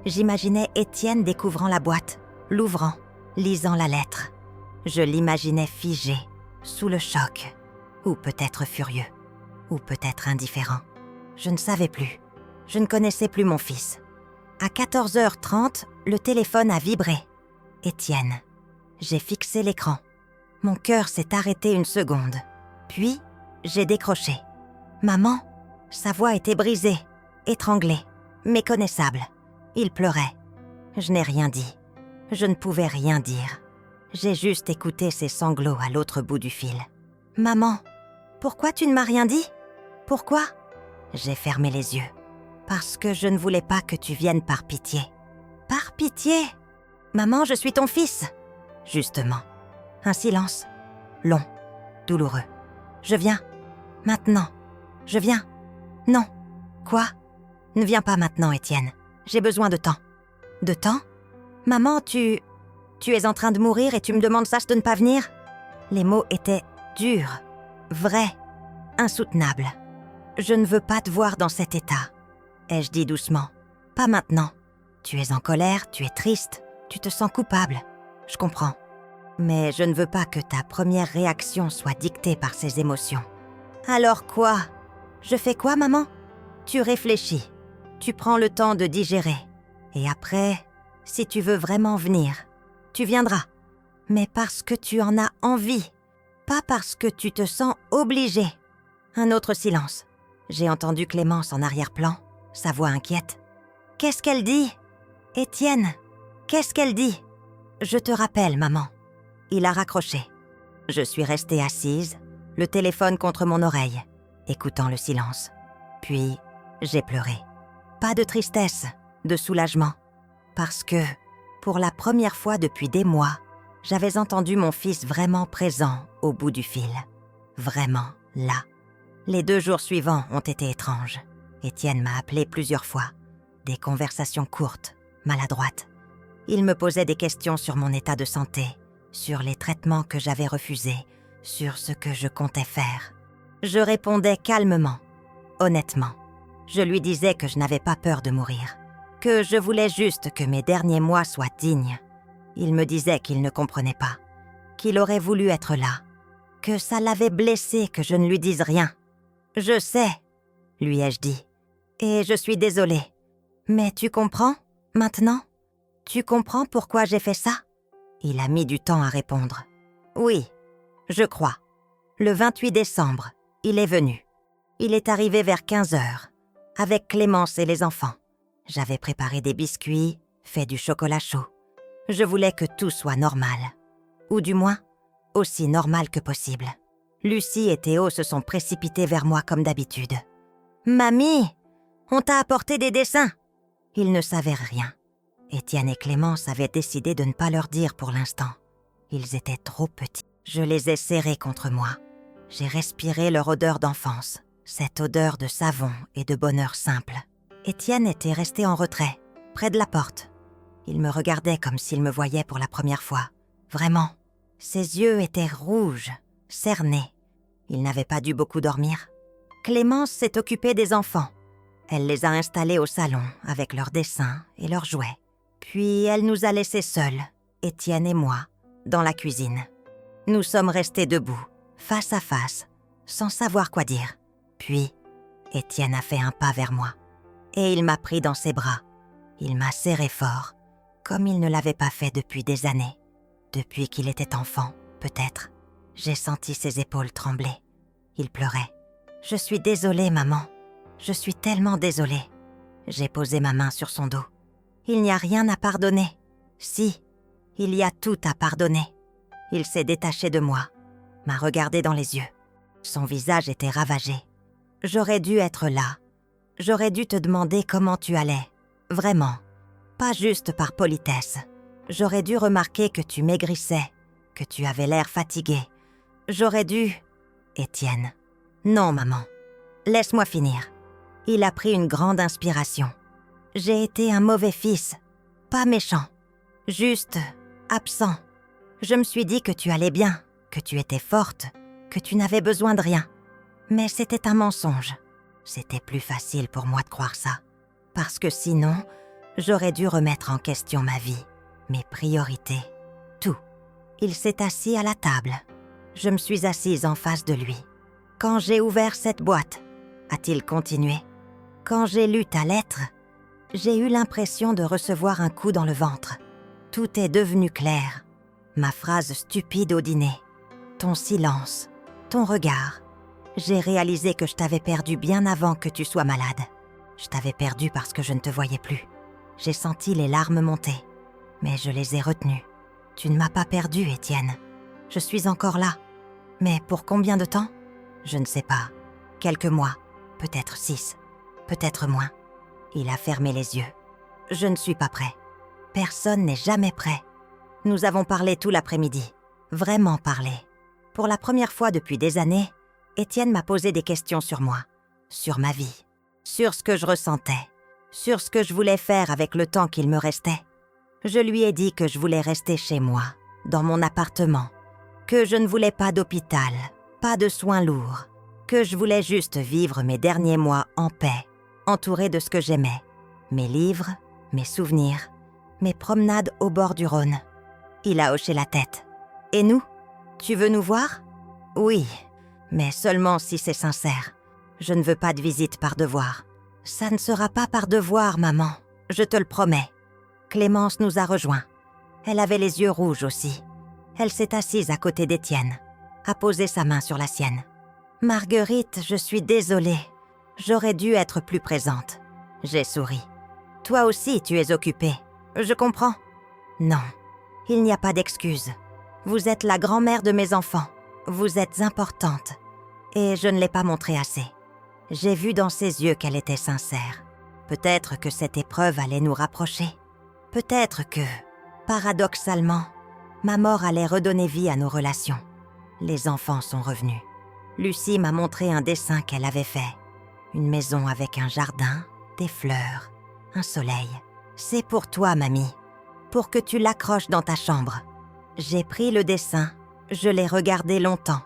J'imaginais Étienne découvrant la boîte, l'ouvrant, lisant la lettre. Je l'imaginais figé, sous le choc, ou peut-être furieux, ou peut-être indifférent. Je ne savais plus. Je ne connaissais plus mon fils. À 14h30, le téléphone a vibré. Étienne. J'ai fixé l'écran. Mon cœur s'est arrêté une seconde. Puis, j'ai décroché. Maman, sa voix était brisée, étranglée, méconnaissable. Il pleurait. Je n'ai rien dit. Je ne pouvais rien dire. J'ai juste écouté ses sanglots à l'autre bout du fil. « Maman, pourquoi tu ne m'as rien dit ? Pourquoi? J'ai fermé les yeux. Parce que je ne voulais pas que tu viennes par pitié. Par pitié? Maman, je suis ton fils. Justement. Un silence. Long. Douloureux. Je viens. Maintenant. Je viens. Non. Quoi? Ne viens pas maintenant, Étienne. J'ai besoin de temps. De temps? Maman, tu es en train de mourir et tu me demandes ça de ne pas venir? Les mots étaient durs, vrais, insoutenables. Je ne veux pas te voir dans cet état, ai-je dit doucement. Pas maintenant. Tu es en colère, tu es triste, tu te sens coupable. Je comprends. Mais je ne veux pas que ta première réaction soit dictée par ces émotions. Alors quoi? Je fais quoi, maman? Tu réfléchis. Tu prends le temps de digérer. Et après, si tu veux vraiment venir, tu viendras. Mais parce que tu en as envie. Pas parce que tu te sens obligé. Un autre silence. J'ai entendu Clémence en arrière-plan, sa voix inquiète. Qu'est-ce qu'elle dit? Étienne, qu'est-ce qu'elle dit? Je te rappelle, maman. Il a raccroché. Je suis restée assise, le téléphone contre mon oreille, écoutant le silence. Puis, j'ai pleuré. Pas de tristesse, de soulagement. Parce que, pour la première fois depuis des mois, j'avais entendu mon fils vraiment présent au bout du fil. Vraiment là. Les 2 jours suivants ont été étranges. Étienne m'a appelé plusieurs fois. Des conversations courtes, maladroites. Il me posait des questions sur mon état de santé, sur les traitements que j'avais refusés, sur ce que je comptais faire. Je répondais calmement, honnêtement. Je lui disais que je n'avais pas peur de mourir, que je voulais juste que mes derniers mois soient dignes. Il me disait qu'il ne comprenait pas, qu'il aurait voulu être là, que ça l'avait blessé que je ne lui dise rien. « Je sais », lui ai-je dit, « et je suis désolée. Mais tu comprends, maintenant? Tu comprends pourquoi j'ai fait ça ?» Il a mis du temps à répondre. « Oui, je crois. Le 28 décembre, il est venu. Il est arrivé vers 15 heures, avec Clémence et les enfants. J'avais préparé des biscuits, fait du chocolat chaud. Je voulais que tout soit normal. Ou du moins, aussi normal que possible. Lucie et Théo se sont précipités vers moi comme d'habitude. « Mamie, on t'a apporté des dessins !» Ils ne savaient rien. Étienne et Clémence avaient décidé de ne pas leur dire pour l'instant. Ils étaient trop petits. Je les ai serrés contre moi. J'ai respiré leur odeur d'enfance, cette odeur de savon et de bonheur simple. Étienne était resté en retrait, près de la porte. Il me regardait comme s'il me voyait pour la première fois. Vraiment. Ses yeux étaient rouges, cernés. Il n'avait pas dû beaucoup dormir. Clémence s'est occupée des enfants. Elle les a installés au salon avec leurs dessins et leurs jouets. Puis elle nous a laissés seuls, Étienne et moi, dans la cuisine. Nous sommes restés debout, face à face, sans savoir quoi dire. Puis, Étienne a fait un pas vers moi. Et il m'a pris dans ses bras. Il m'a serré fort, comme il ne l'avait pas fait depuis des années. Depuis qu'il était enfant, peut-être. J'ai senti ses épaules trembler. Il pleurait. « Je suis désolée, maman. Je suis tellement désolée. » J'ai posé ma main sur son dos. « Il n'y a rien à pardonner. » « Si, il y a tout à pardonner. » Il s'est détaché de moi, m'a regardé dans les yeux. Son visage était ravagé. « J'aurais dû être là. J'aurais dû te demander comment tu allais. Vraiment. Pas juste par politesse. J'aurais dû remarquer que tu maigrissais, que tu avais l'air fatigué. J'aurais dû... » Étienne. « Non, maman. Laisse-moi finir. » Il a pris une grande inspiration. « J'ai été un mauvais fils. Pas méchant. Juste absent. Je me suis dit que tu allais bien, que tu étais forte, que tu n'avais besoin de rien. Mais c'était un mensonge. C'était plus facile pour moi de croire ça. Parce que sinon, j'aurais dû remettre en question ma vie, mes priorités, tout. » Il s'est assis à la table. Je me suis assise en face de lui. « Quand j'ai ouvert cette boîte, » a-t-il continué, « quand j'ai lu ta lettre, j'ai eu l'impression de recevoir un coup dans le ventre. Tout est devenu clair. Ma phrase stupide au dîner, ton silence, ton regard. J'ai réalisé que je t'avais perdu bien avant que tu sois malade. Je t'avais perdu parce que je ne te voyais plus. J'ai senti les larmes monter, mais je les ai retenues. Tu ne m'as pas perdu, Étienne. Je suis encore là. Mais pour combien de temps ? Je ne sais pas. Quelques mois, peut-être 6, peut-être moins. Il a fermé les yeux. Je ne suis pas prêt. Personne n'est jamais prêt. Nous avons parlé tout l'après-midi. Vraiment parlé. Pour la première fois depuis des années, Étienne m'a posé des questions sur moi, sur ma vie, sur ce que je ressentais, sur ce que je voulais faire avec le temps qu'il me restait. Je lui ai dit que je voulais rester chez moi, dans mon appartement, que je ne voulais pas d'hôpital, pas de soins lourds, que je voulais juste vivre mes derniers mois en paix, entourée de ce que j'aimais, mes livres, mes souvenirs, mes promenades au bord du Rhône. Il a hoché la tête. « Et nous? Tu veux nous voir? » « Oui, mais seulement si c'est sincère. Je ne veux pas de visite par devoir. »« Ça ne sera pas par devoir, maman, je te le promets. » Clémence nous a rejoints. Elle avait les yeux rouges aussi. Elle s'est assise à côté d'Étienne, a posé sa main sur la sienne. « Marguerite, je suis désolée. J'aurais dû être plus présente. » J'ai souri. « Toi aussi, tu es occupée. Je comprends. » « Non, il n'y a pas d'excuse. Vous êtes la grand-mère de mes enfants. Vous êtes importante. Et je ne l'ai pas montré assez. J'ai vu dans ses yeux qu'elle était sincère. Peut-être que cette épreuve allait nous rapprocher. Peut-être que, paradoxalement, ma mort allait redonner vie à nos relations. Les enfants sont revenus. Lucie m'a montré un dessin qu'elle avait fait. Une maison avec un jardin, des fleurs, un soleil. C'est pour toi, mamie. Pour que tu l'accroches dans ta chambre. J'ai pris le dessin, je l'ai regardé longtemps.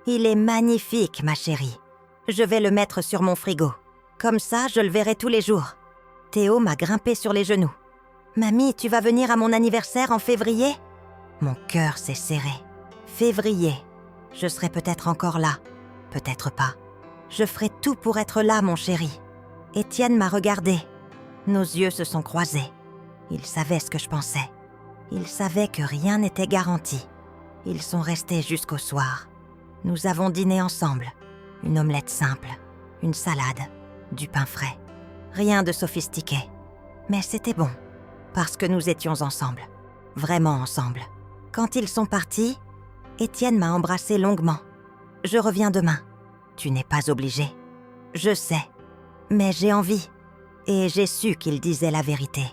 Il est magnifique, ma chérie. Je vais le mettre sur mon frigo. Comme ça, je le verrai tous les jours. Théo m'a grimpé sur les genoux. « Mamie, tu vas venir à mon anniversaire en février ?» Mon cœur s'est serré. Février. Je serai peut-être encore là, peut-être pas. Je ferai tout pour être là, mon chéri. Étienne m'a regardé. Nos yeux se sont croisés. Il savait ce que je pensais. Il savait que rien n'était garanti. Ils sont restés jusqu'au soir. Nous avons dîné ensemble. Une omelette simple, une salade, du pain frais. Rien de sophistiqué. Mais c'était bon, parce que nous étions ensemble. Vraiment ensemble. Quand ils sont partis, Étienne m'a embrassé longuement. « Je reviens demain. Tu n'es pas obligé. Je sais. Mais j'ai envie. » Et j'ai su qu'il disait la vérité.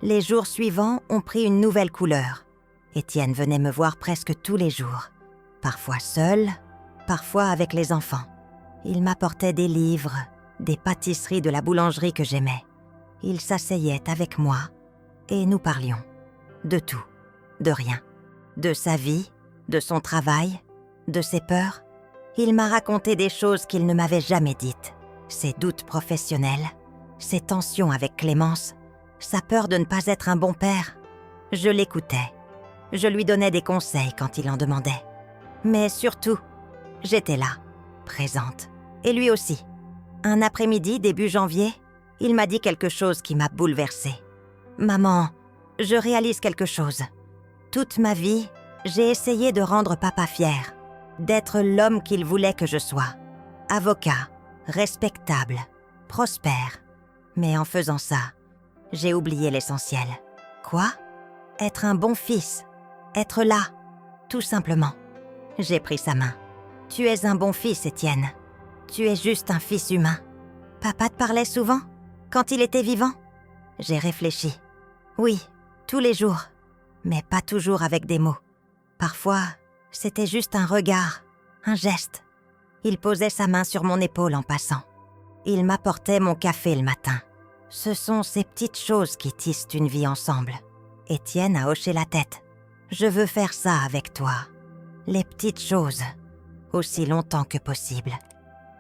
Les jours suivants ont pris une nouvelle couleur. Étienne venait me voir presque tous les jours. Parfois seul, parfois avec les enfants. Il m'apportait des livres, des pâtisseries de la boulangerie que j'aimais. Il s'asseyait avec moi et nous parlions. De tout, de rien. De sa vie, de son travail, de ses peurs. Il m'a raconté des choses qu'il ne m'avait jamais dites. Ses doutes professionnels, ses tensions avec Clémence, sa peur de ne pas être un bon père. Je l'écoutais. Je lui donnais des conseils quand il en demandait. Mais surtout, j'étais là, présente. Et lui aussi. Un après-midi, début janvier, il m'a dit quelque chose qui m'a bouleversée. « Maman, je réalise quelque chose. Toute ma vie, j'ai essayé de rendre papa fier, d'être l'homme qu'il voulait que je sois. Avocat, respectable, prospère. Mais en faisant ça, j'ai oublié l'essentiel. Quoi? Être un bon fils. Être là, tout simplement. » J'ai pris sa main. « Tu es un bon fils, Étienne. Tu es juste un fils humain. Papa te parlait souvent, quand il était vivant ?» J'ai réfléchi. Oui, tous les jours, mais pas toujours avec des mots. Parfois, c'était juste un regard, un geste. Il posait sa main sur mon épaule en passant. Il m'apportait mon café le matin. Ce sont ces petites choses qui tissent une vie ensemble. Étienne a hoché la tête. « Je veux faire ça avec toi. Les petites choses, aussi longtemps que possible.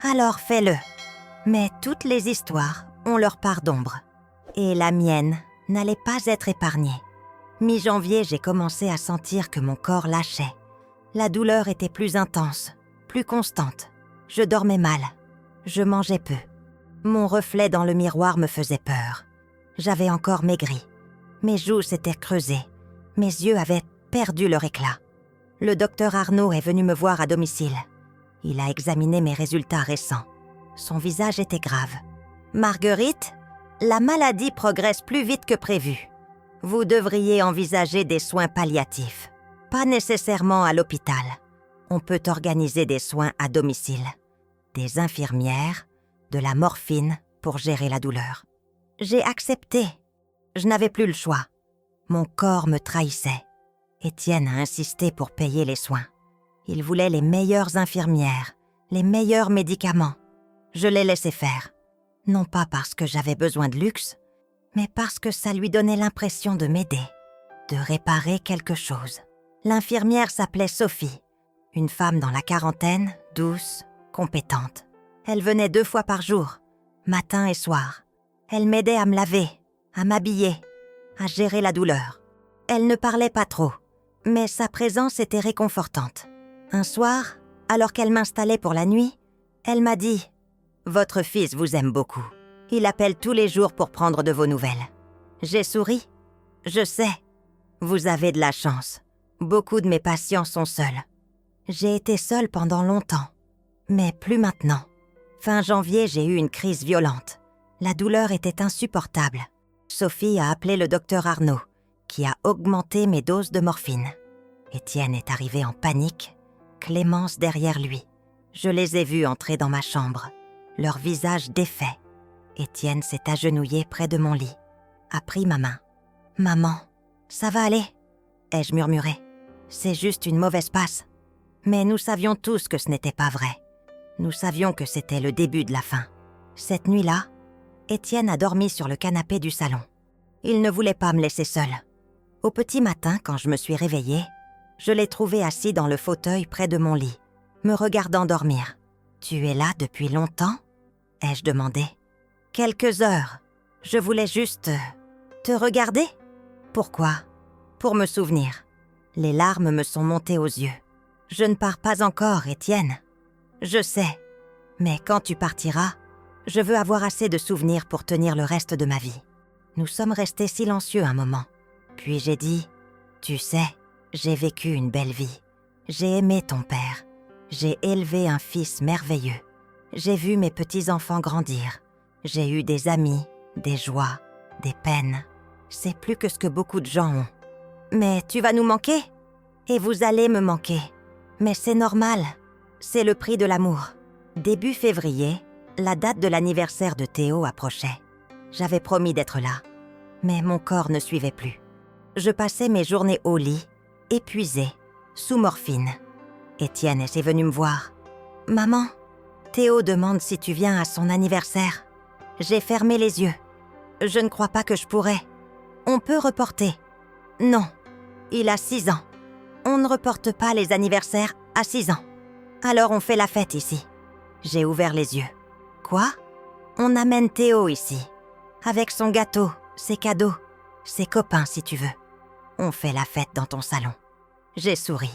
Alors fais-le. » Mais toutes les histoires ont leur part d'ombre. Et la mienne n'allait pas être épargnée. Mi-janvier, j'ai commencé à sentir que mon corps lâchait. La douleur était plus intense, plus constante. Je dormais mal. Je mangeais peu. Mon reflet dans le miroir me faisait peur. J'avais encore maigri. Mes joues s'étaient creusées. Mes yeux avaient perdu leur éclat. Le docteur Arnaud est venu me voir à domicile. Il a examiné mes résultats récents. Son visage était grave. « Marguerite, la maladie progresse plus vite que prévu. Vous devriez envisager des soins palliatifs. Pas nécessairement à l'hôpital. On peut organiser des soins à domicile. Des infirmières, de la morphine pour gérer la douleur. J'ai accepté. Je n'avais plus le choix. Mon corps me trahissait. Étienne a insisté pour payer les soins. Il voulait les meilleures infirmières, les meilleurs médicaments. Je les laissais faire. Non pas parce que j'avais besoin de luxe, mais parce que ça lui donnait l'impression de m'aider, de réparer quelque chose. L'infirmière s'appelait Sophie, une femme dans la quarantaine, douce, compétente. Elle venait 2 fois par jour, matin et soir. Elle m'aidait à me laver, à m'habiller, à gérer la douleur. Elle ne parlait pas trop, mais sa présence était réconfortante. Un soir, alors qu'elle m'installait pour la nuit, elle m'a dit « Votre fils vous aime beaucoup. Il appelle tous les jours pour prendre de vos nouvelles. » J'ai souri. « Je sais. Vous avez de la chance. Beaucoup de mes patients sont seuls. J'ai été seule pendant longtemps, mais plus maintenant. Fin janvier, j'ai eu une crise violente. La douleur était insupportable. Sophie a appelé le docteur Arnaud, qui a augmenté mes doses de morphine. Étienne est arrivé en panique, Clémence derrière lui. Je les ai vus entrer dans ma chambre, leur visage défait. Étienne s'est agenouillé près de mon lit, a pris ma main. « Maman, ça va aller ?» ai-je murmuré. « C'est juste une mauvaise passe. » Mais nous savions tous que ce n'était pas vrai. Nous savions que c'était le début de la fin. Cette nuit-là, Étienne a dormi sur le canapé du salon. Il ne voulait pas me laisser seule. Au petit matin, quand je me suis réveillée, je l'ai trouvé assis dans le fauteuil près de mon lit, me regardant dormir. « Tu es là depuis longtemps ?» ai-je demandé. « Quelques heures. Je voulais juste te regarder. » « Pourquoi ? » « Pour me souvenir. » Les larmes me sont montées aux yeux. « Je ne pars pas encore, Étienne. »« Je sais. Mais quand tu partiras, je veux avoir assez de souvenirs pour tenir le reste de ma vie. » Nous sommes restés silencieux un moment. Puis j'ai dit « Tu sais, j'ai vécu une belle vie. J'ai aimé ton père. J'ai élevé un fils merveilleux. J'ai vu mes petits-enfants grandir. J'ai eu des amis, des joies, des peines. C'est plus que ce que beaucoup de gens ont. Mais tu vas nous manquer ? Et vous allez me manquer. Mais c'est normal. C'est le prix de l'amour. » Début février, la date de l'anniversaire de Théo approchait. J'avais promis d'être là. Mais mon corps ne suivait plus. Je passais mes journées au lit, épuisée, sous morphine. Étienne est venu me voir. « Maman, Théo demande si tu viens à son anniversaire. » J'ai fermé les yeux. Je ne crois pas que je pourrais. On peut reporter. Non, il a 6 ans. On ne reporte pas les anniversaires à 6 ans. Alors on fait la fête ici. J'ai ouvert les yeux. Quoi ? On amène Théo ici. Avec son gâteau, ses cadeaux, ses copains si tu veux. On fait la fête dans ton salon. J'ai souri.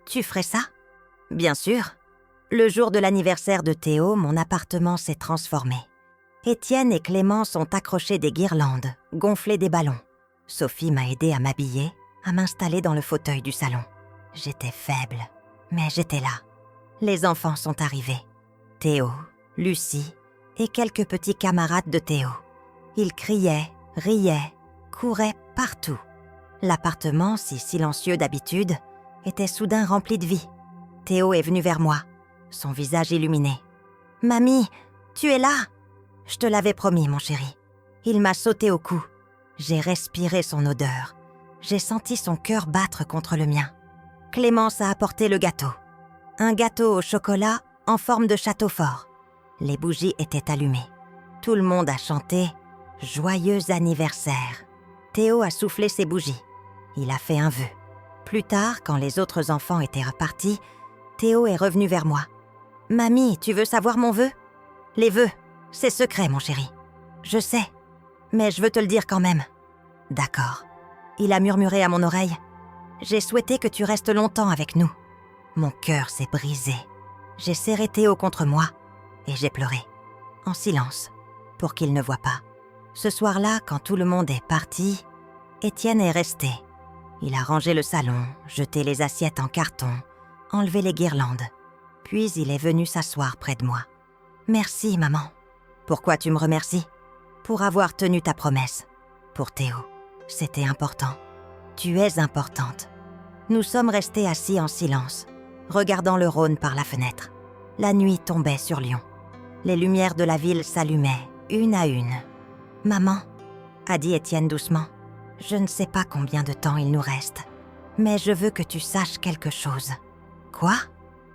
Tu ferais ça ? Bien sûr. Le jour de l'anniversaire de Théo, mon appartement s'est transformé. Étienne et Clémence ont accroché des guirlandes, gonflé des ballons. Sophie m'a aidée à m'habiller, à m'installer dans le fauteuil du salon. J'étais faible, mais j'étais là. Les enfants sont arrivés. Théo, Lucie et quelques petits camarades de Théo. Ils criaient, riaient, couraient partout. L'appartement, si silencieux d'habitude, était soudain rempli de vie. Théo est venu vers moi, son visage illuminé. « Mamie, tu es là !» Je te l'avais promis, mon chéri. Il m'a sauté au cou. J'ai respiré son odeur. J'ai senti son cœur battre contre le mien. Clémence a apporté le gâteau. Un gâteau au chocolat en forme de château fort. Les bougies étaient allumées. Tout le monde a chanté « Joyeux anniversaire ». Théo a soufflé ses bougies. Il a fait un vœu. Plus tard, quand les autres enfants étaient repartis, Théo est revenu vers moi. « Mamie, tu veux savoir mon vœu ? Les vœux. C'est secret, mon chéri. Je sais, mais je veux te le dire quand même. » D'accord. Il a murmuré à mon oreille. « J'ai souhaité que tu restes longtemps avec nous. » Mon cœur s'est brisé. J'ai serré Théo contre moi et j'ai pleuré. En silence, pour qu'il ne voie pas. Ce soir-là, quand tout le monde est parti, Étienne est resté. Il a rangé le salon, jeté les assiettes en carton, enlevé les guirlandes. Puis il est venu s'asseoir près de moi. « Merci, maman. » Pourquoi tu me remercies ? Pour avoir tenu ta promesse. Pour Théo, c'était important. Tu es importante. Nous sommes restés assis en silence, regardant le Rhône par la fenêtre. La nuit tombait sur Lyon. Les lumières de la ville s'allumaient, une à une. « Maman, » a dit Étienne doucement, « je ne sais pas combien de temps il nous reste, mais je veux que tu saches quelque chose. » « Quoi ?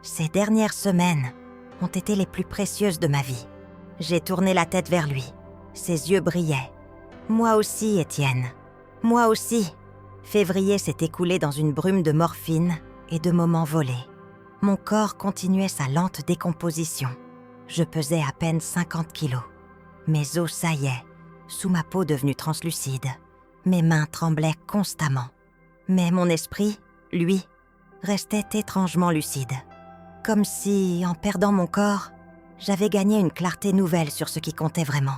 Ces dernières semaines ont été les plus précieuses de ma vie. » J'ai tourné la tête vers lui. Ses yeux brillaient. « Moi aussi, Étienne. Moi aussi. » Février s'est écoulé dans une brume de morphine et de moments volés. Mon corps continuait sa lente décomposition. Je pesais à peine 50 kilos. Mes os saillaient, sous ma peau devenue translucide. Mes mains tremblaient constamment. Mais mon esprit, lui, restait étrangement lucide. Comme si, en perdant mon corps, j'avais gagné une clarté nouvelle sur ce qui comptait vraiment.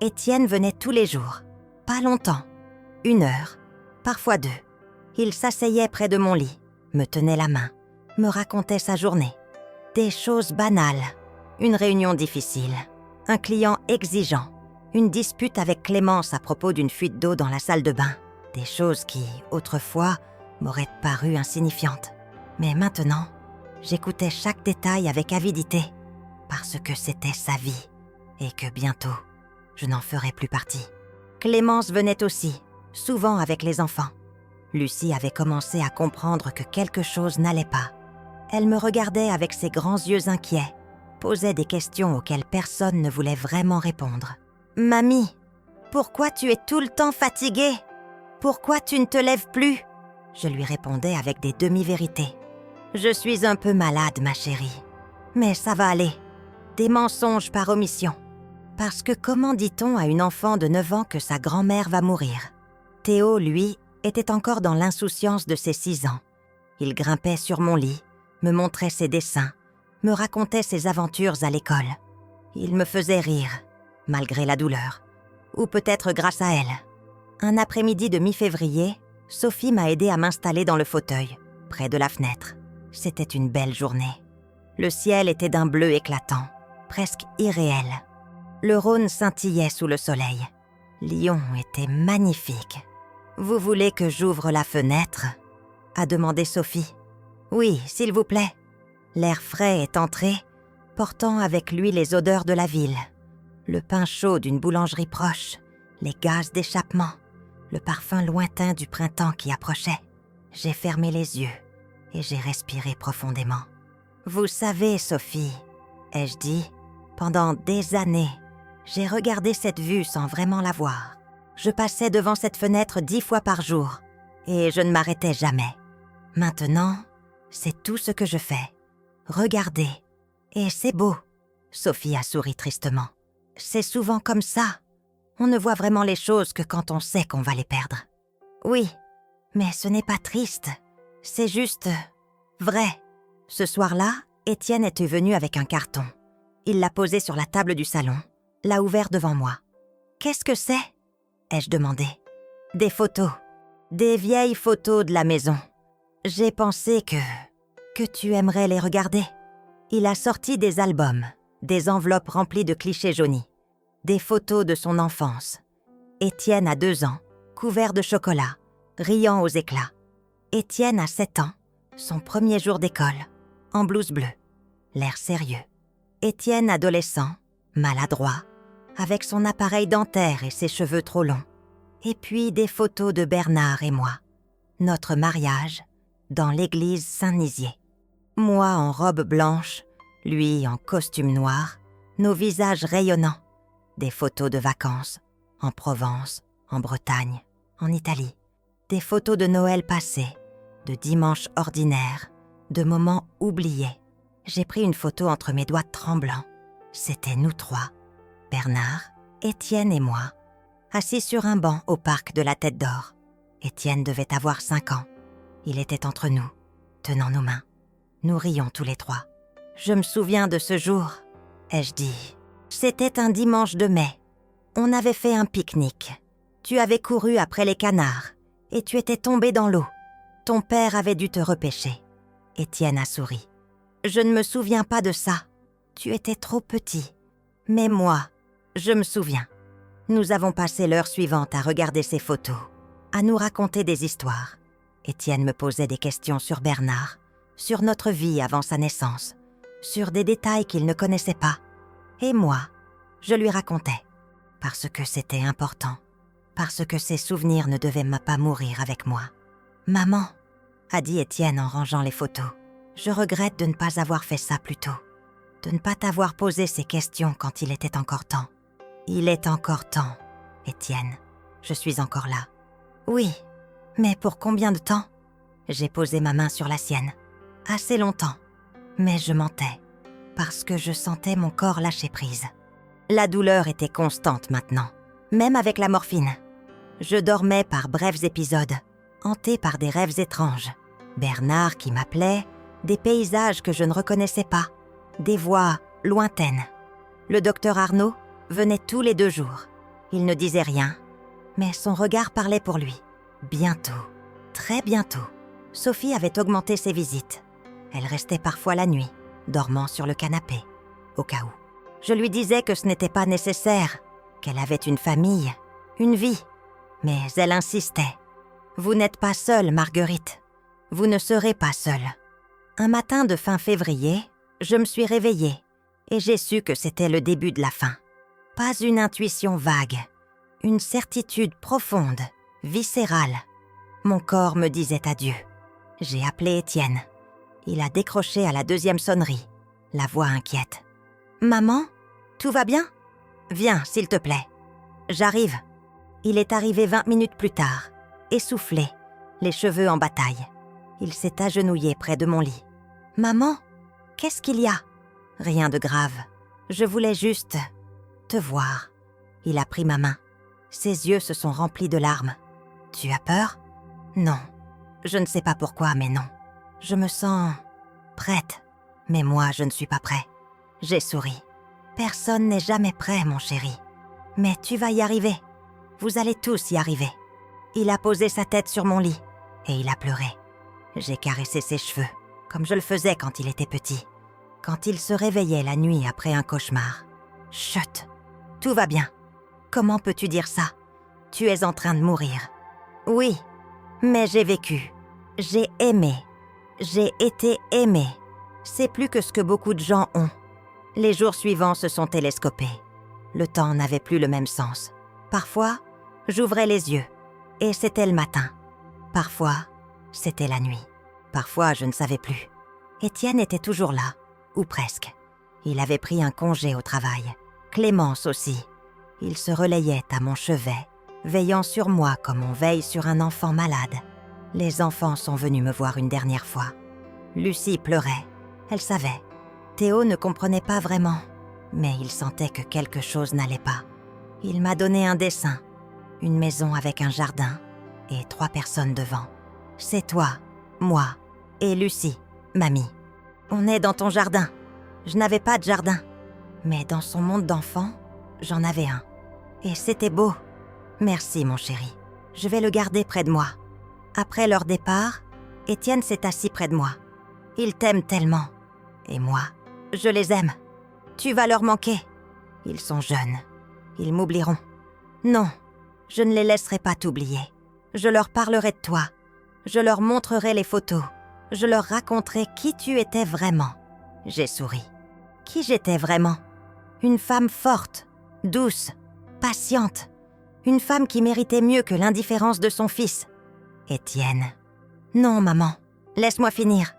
Étienne venait tous les jours. Pas longtemps. 1 heure, parfois 2. Il s'asseyait près de mon lit, me tenait la main, me racontait sa journée. Des choses banales. Une réunion difficile. Un client exigeant. Une dispute avec Clémence à propos d'une fuite d'eau dans la salle de bain. Des choses qui, autrefois, m'auraient paru insignifiantes. Mais maintenant, j'écoutais chaque détail avec avidité, parce que c'était sa vie, et que bientôt, je n'en ferais plus partie. Clémence venait aussi, souvent avec les enfants. Lucie avait commencé à comprendre que quelque chose n'allait pas. Elle me regardait avec ses grands yeux inquiets, posait des questions auxquelles personne ne voulait vraiment répondre. « Mamie, pourquoi tu es tout le temps fatiguée ? Pourquoi tu ne te lèves plus ?» Je lui répondais avec des demi-vérités. « Je suis un peu malade, ma chérie. Mais ça va aller. Des mensonges par omission. Parce que comment dit-on à une enfant de 9 ans que sa grand-mère va mourir ? Théo, lui, était encore dans l'insouciance de ses 6 ans. Il grimpait sur mon lit, me montrait ses dessins, me racontait ses aventures à l'école. Il me faisait rire, malgré la douleur. Ou peut-être grâce à elle. Un après-midi de mi-février, Sophie m'a aidé à m'installer dans le fauteuil, près de la fenêtre. C'était une belle journée. Le ciel était d'un bleu éclatant, presque irréel. Le Rhône scintillait sous le soleil. Lyon était magnifique. « Vous voulez que j'ouvre la fenêtre ?» a demandé Sophie. « Oui, s'il vous plaît. » L'air frais est entré, portant avec lui les odeurs de la ville. Le pain chaud d'une boulangerie proche, les gaz d'échappement, le parfum lointain du printemps qui approchait. J'ai fermé les yeux et j'ai respiré profondément. « Vous savez, Sophie, » ai-je dit, « pendant des années, j'ai regardé cette vue sans vraiment la voir. Je passais devant cette fenêtre 10 fois par jour et je ne m'arrêtais jamais. Maintenant, c'est tout ce que je fais. Regarder. Et c'est beau. » Sophie a souri tristement. « C'est souvent comme ça. On ne voit vraiment les choses que quand on sait qu'on va les perdre. » Oui, mais ce n'est pas triste. C'est juste vrai. Ce soir-là, Étienne était venu avec un carton. Il l'a posé sur la table du salon, l'a ouvert devant moi. « Qu'est-ce que c'est ?» ai-je demandé. « Des photos. Des vieilles photos de la maison. J'ai pensé que tu aimerais les regarder. » Il a sorti des albums, des enveloppes remplies de clichés jaunis, des photos de son enfance. Étienne a 2 ans, couvert de chocolat, riant aux éclats. Étienne a 7 ans, son premier jour d'école, en blouse bleue, l'air sérieux. Étienne adolescent, maladroit, avec son appareil dentaire et ses cheveux trop longs. Et puis des photos de Bernard et moi. Notre mariage, dans l'église Saint-Nizier. Moi en robe blanche, lui en costume noir, nos visages rayonnants. Des photos de vacances, en Provence, en Bretagne, en Italie. Des photos de Noël passé, de dimanches ordinaires, de moments oubliés. J'ai pris une photo entre mes doigts tremblants. C'était nous 3, Bernard, Étienne et moi, assis sur un banc au parc de la Tête d'Or. Étienne devait avoir 5 ans. Il était entre nous, tenant nos mains. Nous rions tous les 3. Je me souviens de ce jour, ai-je dit. C'était un dimanche de mai. On avait fait un pique-nique. Tu avais couru après les canards et tu étais tombé dans l'eau. Ton père avait dû te repêcher. Étienne a souri. Je ne me souviens pas de ça. Tu étais trop petit. Mais moi, je me souviens. Nous avons passé l'heure suivante à regarder ces photos, à nous raconter des histoires. Étienne me posait des questions sur Bernard, sur notre vie avant sa naissance, sur des détails qu'il ne connaissait pas. Et moi, je lui racontais, parce que c'était important, parce que ces souvenirs ne devaient pas mourir avec moi. « Maman », a dit Étienne en rangeant les photos, « je regrette de ne pas avoir fait ça plus tôt, de ne pas t'avoir posé ces questions quand il était encore temps. » « Il est encore temps, Étienne, je suis encore là. »« Oui, mais pour combien de temps ?» J'ai posé ma main sur la sienne. « Assez longtemps, mais je mentais, parce que je sentais mon corps lâcher prise. La douleur était constante maintenant, même avec la morphine. Je dormais par brefs épisodes, hantée par des rêves étranges. Bernard qui m'appelait, des paysages que je ne reconnaissais pas, des voix lointaines. Le docteur Arnaud venait tous les 2 jours. Il ne disait rien, mais son regard parlait pour lui. Bientôt, très bientôt, Sophie avait augmenté ses visites. Elle restait parfois la nuit, dormant sur le canapé, au cas où. Je lui disais que ce n'était pas nécessaire, qu'elle avait une famille, une vie. Mais elle insistait. « Vous n'êtes pas seule, Marguerite. Vous ne serez pas seule. » Un matin de fin février, je me suis réveillée et j'ai su que c'était le début de la fin. Pas une intuition vague, une certitude profonde, viscérale. Mon corps me disait adieu. J'ai appelé Étienne. Il a décroché à la 2e sonnerie, la voix inquiète. « Maman, tout va bien ? Viens, s'il te plaît. » « J'arrive. » Il est arrivé 20 minutes plus tard, essoufflé, les cheveux en bataille. Il s'est agenouillé près de mon lit. « Maman, qu'est-ce qu'il y a ? » « Rien de grave. Je voulais juste te voir. » Il a pris ma main. Ses yeux se sont remplis de larmes. « Tu as peur ? » ?»« Non. Je ne sais pas pourquoi, mais non. Je me sens prête. Mais moi, je ne suis pas prêt. » J'ai souri. « Personne n'est jamais prêt, mon chéri. Mais tu vas y arriver. Vous allez tous y arriver. » Il a posé sa tête sur mon lit et il a pleuré. J'ai caressé ses cheveux, comme je le faisais quand il était petit, quand il se réveillait la nuit après un cauchemar. « Chut, tout va bien. Comment peux-tu dire ça ? Tu es en train de mourir. » « Oui, mais j'ai vécu. J'ai aimé. J'ai été aimée. C'est plus que ce que beaucoup de gens ont. » Les jours suivants se sont télescopés. Le temps n'avait plus le même sens. Parfois, j'ouvrais les yeux et c'était le matin. Parfois, c'était la nuit. Parfois, je ne savais plus. Étienne était toujours là, ou presque. Il avait pris un congé au travail. Clémence aussi. Il se relayait à mon chevet, veillant sur moi comme on veille sur un enfant malade. Les enfants sont venus me voir une dernière fois. Lucie pleurait. Elle savait. Théo ne comprenait pas vraiment, mais il sentait que quelque chose n'allait pas. Il m'a donné un dessin, une maison avec un jardin et 3 personnes devant. C'est toi, moi et Lucie, mamie. On est dans ton jardin. Je n'avais pas de jardin, mais dans son monde d'enfant, j'en avais un. Et c'était beau. Merci, mon chéri. Je vais le garder près de moi. Après leur départ, Étienne s'est assis près de moi. Ils t'aiment tellement. Et moi, je les aime. Tu vas leur manquer. Ils sont jeunes. Ils m'oublieront. Non, je ne les laisserai pas t'oublier. Je leur parlerai de toi. Je leur montrerai les photos. Je leur raconterai qui tu étais vraiment. J'ai souri. Qui j'étais vraiment ? Une femme forte, douce, patiente. Une femme qui méritait mieux que l'indifférence de son fils. Étienne. Non, maman, laisse-moi finir.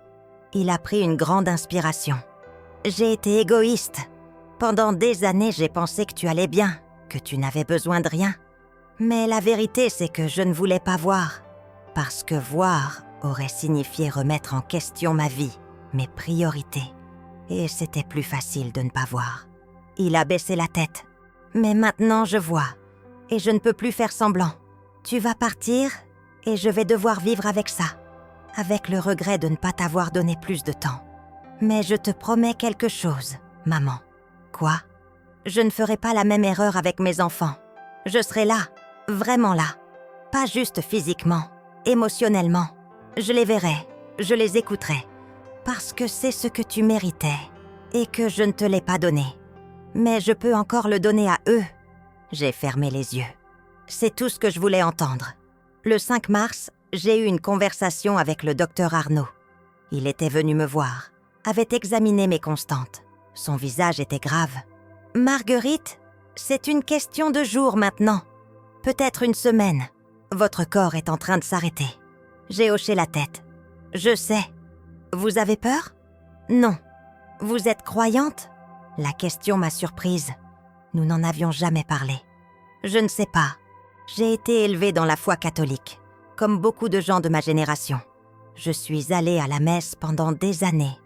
Il a pris une grande inspiration. J'ai été égoïste. Pendant des années, j'ai pensé que tu allais bien, que tu n'avais besoin de rien. Mais la vérité, c'est que je ne voulais pas voir. Parce que voir aurait signifié remettre en question ma vie, mes priorités. Et c'était plus facile de ne pas voir. Il a baissé la tête. Mais maintenant, je vois. Et je ne peux plus faire semblant. Tu vas partir et je vais devoir vivre avec ça. Avec le regret de ne pas t'avoir donné plus de temps. Mais je te promets quelque chose, maman. Quoi ? Je ne ferai pas la même erreur avec mes enfants. Je serai là, vraiment là. Pas juste physiquement, émotionnellement. Je les verrai, je les écouterai. Parce que c'est ce que tu méritais et que je ne te l'ai pas donné. Mais je peux encore le donner à eux. J'ai fermé les yeux. C'est tout ce que je voulais entendre. Le 5 mars, j'ai eu une conversation avec le docteur Arnaud. Il était venu me voir, avait examiné mes constantes. Son visage était grave. « Marguerite, c'est une question de jours maintenant. Peut-être une semaine. Votre corps est en train de s'arrêter. » J'ai hoché la tête. « Je sais. Vous avez peur ? » ?»« Non. Vous êtes croyante ? » La question m'a surprise. Nous n'en avions jamais parlé. « Je ne sais pas. J'ai été élevée dans la foi catholique, comme beaucoup de gens de ma génération. Je suis allée à la messe pendant des années.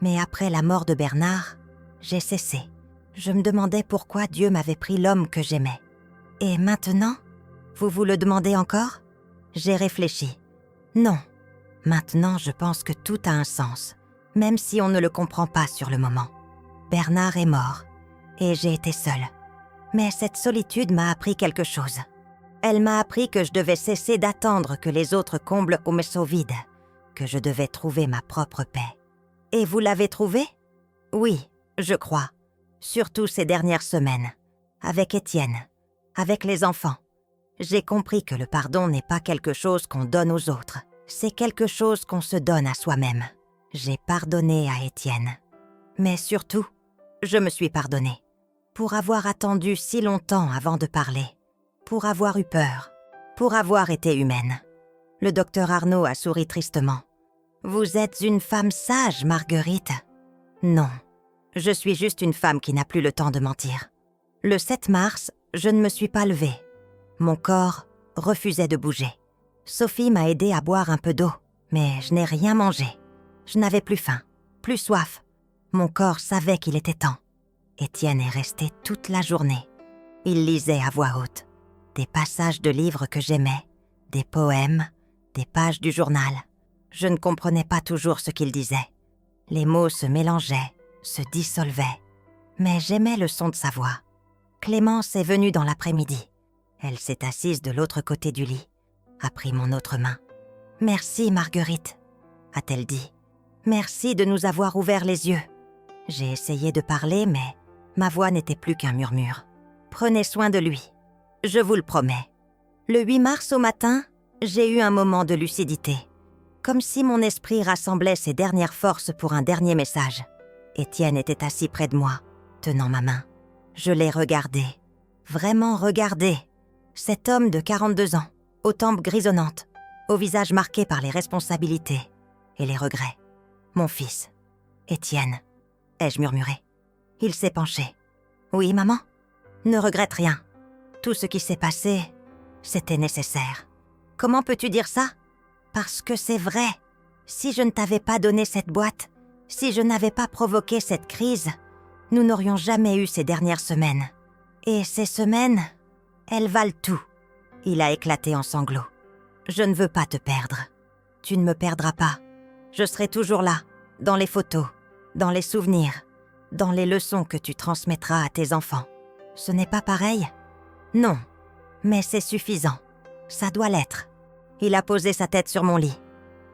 Mais après la mort de Bernard, j'ai cessé. Je me demandais pourquoi Dieu m'avait pris l'homme que j'aimais. Et maintenant, vous vous le demandez encore ? J'ai réfléchi. Non. Maintenant, je pense que tout a un sens, même si on ne le comprend pas sur le moment. Bernard est mort, et j'ai été seule. Mais cette solitude m'a appris quelque chose. Elle m'a appris que je devais cesser d'attendre que les autres comblent au messo vide, que je devais trouver ma propre paix. Et vous l'avez trouvée ? Oui, je crois. Surtout ces dernières semaines, avec Étienne, avec les enfants. J'ai compris que le pardon n'est pas quelque chose qu'on donne aux autres, c'est quelque chose qu'on se donne à soi-même. J'ai pardonné à Étienne. Mais surtout, je me suis pardonnée. Pour avoir attendu si longtemps avant de parler, pour avoir eu peur, pour avoir été humaine. Le docteur Arnaud a souri tristement. « Vous êtes une femme sage, Marguerite. » Non. Je suis juste une femme qui n'a plus le temps de mentir. Le 7 mars, je ne me suis pas levée. Mon corps refusait de bouger. Sophie m'a aidée à boire un peu d'eau, mais je n'ai rien mangé. Je n'avais plus faim, plus soif. Mon corps savait qu'il était temps. Étienne est resté toute la journée. Il lisait à voix haute. Des passages de livres que j'aimais, des poèmes, des pages du journal. Je ne comprenais pas toujours ce qu'il disait. Les mots se mélangeaient, se dissolvait. Mais j'aimais le son de sa voix. Clémence est venue dans l'après-midi. Elle s'est assise de l'autre côté du lit, a pris mon autre main. « Merci, Marguerite, » a-t-elle dit. « Merci de nous avoir ouvert les yeux. » J'ai essayé de parler, mais ma voix n'était plus qu'un murmure. « Prenez soin de lui, je vous le promets. » Le 8 mars au matin, j'ai eu un moment de lucidité. Comme si mon esprit rassemblait ses dernières forces pour un dernier message. Étienne était assis près de moi, tenant ma main. Je l'ai regardé, vraiment regardé. Cet homme de 42 ans, aux tempes grisonnantes, au visage marqué par les responsabilités et les regrets. Mon fils, Étienne, ai-je murmuré. Il s'est penché. « Oui, maman ? Ne regrette rien. Tout ce qui s'est passé, c'était nécessaire. » « Comment peux-tu dire ça ? Parce que c'est vrai. Si je ne t'avais pas donné cette boîte, si je n'avais pas provoqué cette crise, nous n'aurions jamais eu ces dernières semaines. Et ces semaines, elles valent tout. » Il a éclaté en sanglots. « Je ne veux pas te perdre. Tu ne me perdras pas. Je serai toujours là, dans les photos, dans les souvenirs, dans les leçons que tu transmettras à tes enfants. Ce n'est pas pareil ? Non, mais c'est suffisant. Ça doit l'être. » Il a posé sa tête sur mon lit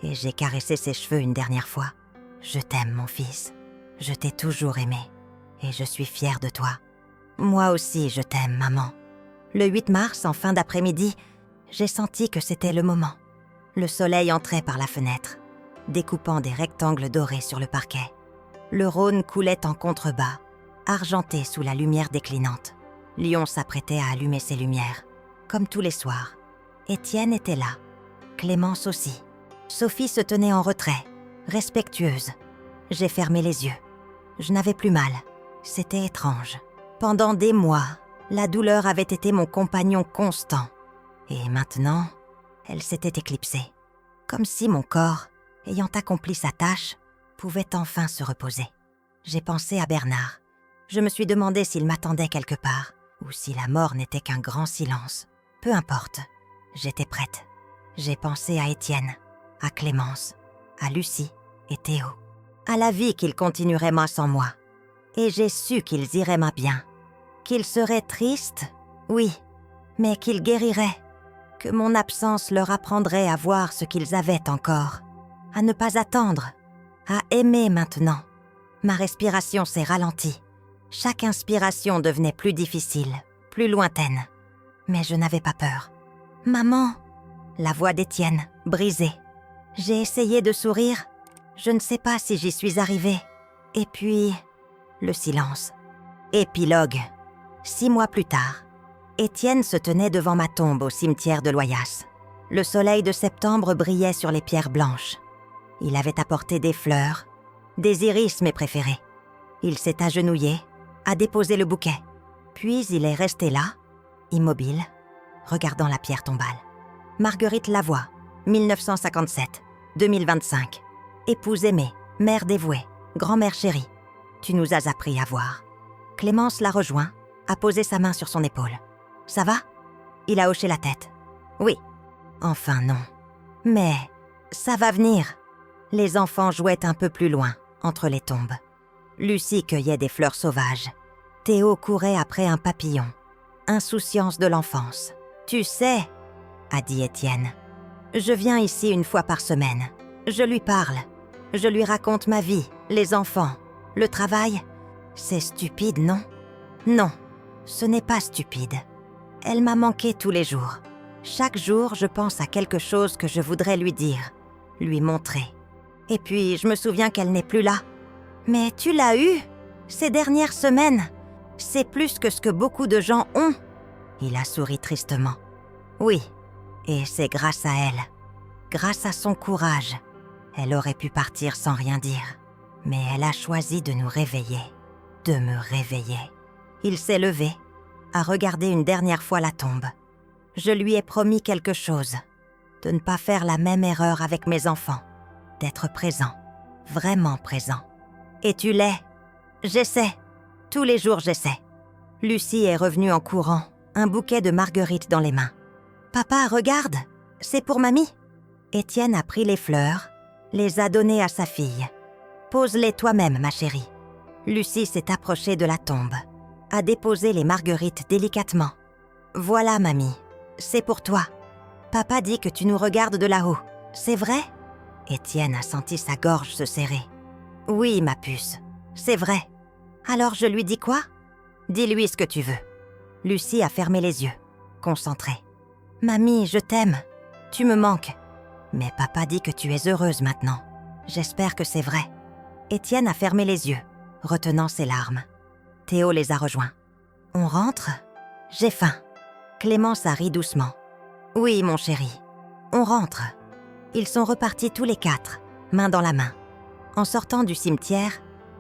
et j'ai caressé ses cheveux une dernière fois. « Je t'aime, mon fils. Je t'ai toujours aimé et je suis fière de toi. »« Moi aussi, je t'aime, maman. » Le 8 mars, en fin d'après-midi, j'ai senti que c'était le moment. Le soleil entrait par la fenêtre, découpant des rectangles dorés sur le parquet. Le Rhône coulait en contrebas, argenté sous la lumière déclinante. Lyon s'apprêtait à allumer ses lumières, comme tous les soirs. Étienne était là. Clémence aussi. Sophie se tenait en retrait, respectueuse. J'ai fermé les yeux. Je n'avais plus mal. C'était étrange. Pendant des mois, la douleur avait été mon compagnon constant. Et maintenant, elle s'était éclipsée. Comme si mon corps, ayant accompli sa tâche, pouvait enfin se reposer. J'ai pensé à Bernard. Je me suis demandé s'il m'attendait quelque part, ou si la mort n'était qu'un grand silence. Peu importe. J'étais prête. J'ai pensé à Étienne, à Clémence, à Lucie et Théo, à la vie qu'ils continueraient ma sans moi. Et j'ai su qu'ils iraient ma bien, qu'ils seraient tristes, oui, mais qu'ils guériraient, que mon absence leur apprendrait à voir ce qu'ils avaient encore, à ne pas attendre, à aimer maintenant. Ma respiration s'est ralentie. Chaque inspiration devenait plus difficile, plus lointaine. Mais je n'avais pas peur. « Maman !» La voix d'Étienne, brisée. J'ai essayé de sourire. Je ne sais pas si j'y suis arrivée. Et puis, le silence. Épilogue. 6 mois plus tard, Étienne se tenait devant ma tombe au cimetière de Loyasse. Le soleil de septembre brillait sur les pierres blanches. Il avait apporté des fleurs, des iris mes préférés. Il s'est agenouillé, a déposé le bouquet. Puis il est resté là, immobile, regardant la pierre tombale. Marguerite Lavoie, 1957-2025. Épouse aimée, mère dévouée, grand-mère chérie. Tu nous as appris à voir. Clémence l'a rejoint, a posé sa main sur son épaule. « Ça va ?» Il a hoché la tête. « Oui. » Enfin non. Mais ça va venir. Les enfants jouaient un peu plus loin, entre les tombes. Lucie cueillait des fleurs sauvages. Théo courait après un papillon. Insouciance de l'enfance. « Tu sais, » a dit Étienne, « je viens ici une fois par semaine. Je lui parle. Je lui raconte ma vie, les enfants, le travail. C'est stupide, non ? Non, ce n'est pas stupide. Elle m'a manqué tous les jours. Chaque jour, je pense à quelque chose que je voudrais lui dire, lui montrer. Et puis, je me souviens qu'elle n'est plus là. Mais tu l'as eue, ces dernières semaines. C'est plus que ce que beaucoup de gens ont. » Il a souri tristement. « Oui, et c'est grâce à elle. Grâce à son courage. Elle aurait pu partir sans rien dire. Mais elle a choisi de nous réveiller. De me réveiller. » Il s'est levé, a regardé une dernière fois la tombe. Je lui ai promis quelque chose. De ne pas faire la même erreur avec mes enfants. D'être présent. Vraiment présent. Et tu l'es. J'essaie. Tous les jours, j'essaie. Lucie est revenue en courant, un bouquet de marguerites dans les mains. « Papa, regarde, c'est pour mamie. » Étienne a pris les fleurs, les a données à sa fille. « Pose-les toi-même, ma chérie. » Lucie s'est approchée de la tombe, a déposé les marguerites délicatement. « Voilà, mamie, c'est pour toi. Papa dit que tu nous regardes de là-haut. C'est vrai ?» Étienne a senti sa gorge se serrer. « Oui, ma puce, c'est vrai. Alors je lui dis quoi ? Dis-lui ce que tu veux. » Lucie a fermé les yeux, concentrée. « Mamie, je t'aime. Tu me manques. Mais papa dit que tu es heureuse maintenant. J'espère que c'est vrai. » Étienne a fermé les yeux, retenant ses larmes. Théo les a rejoints. « On rentre ? J'ai faim. » Clémence a ri doucement. « Oui, mon chéri. On rentre. » Ils sont repartis tous les 4, main dans la main. En sortant du cimetière,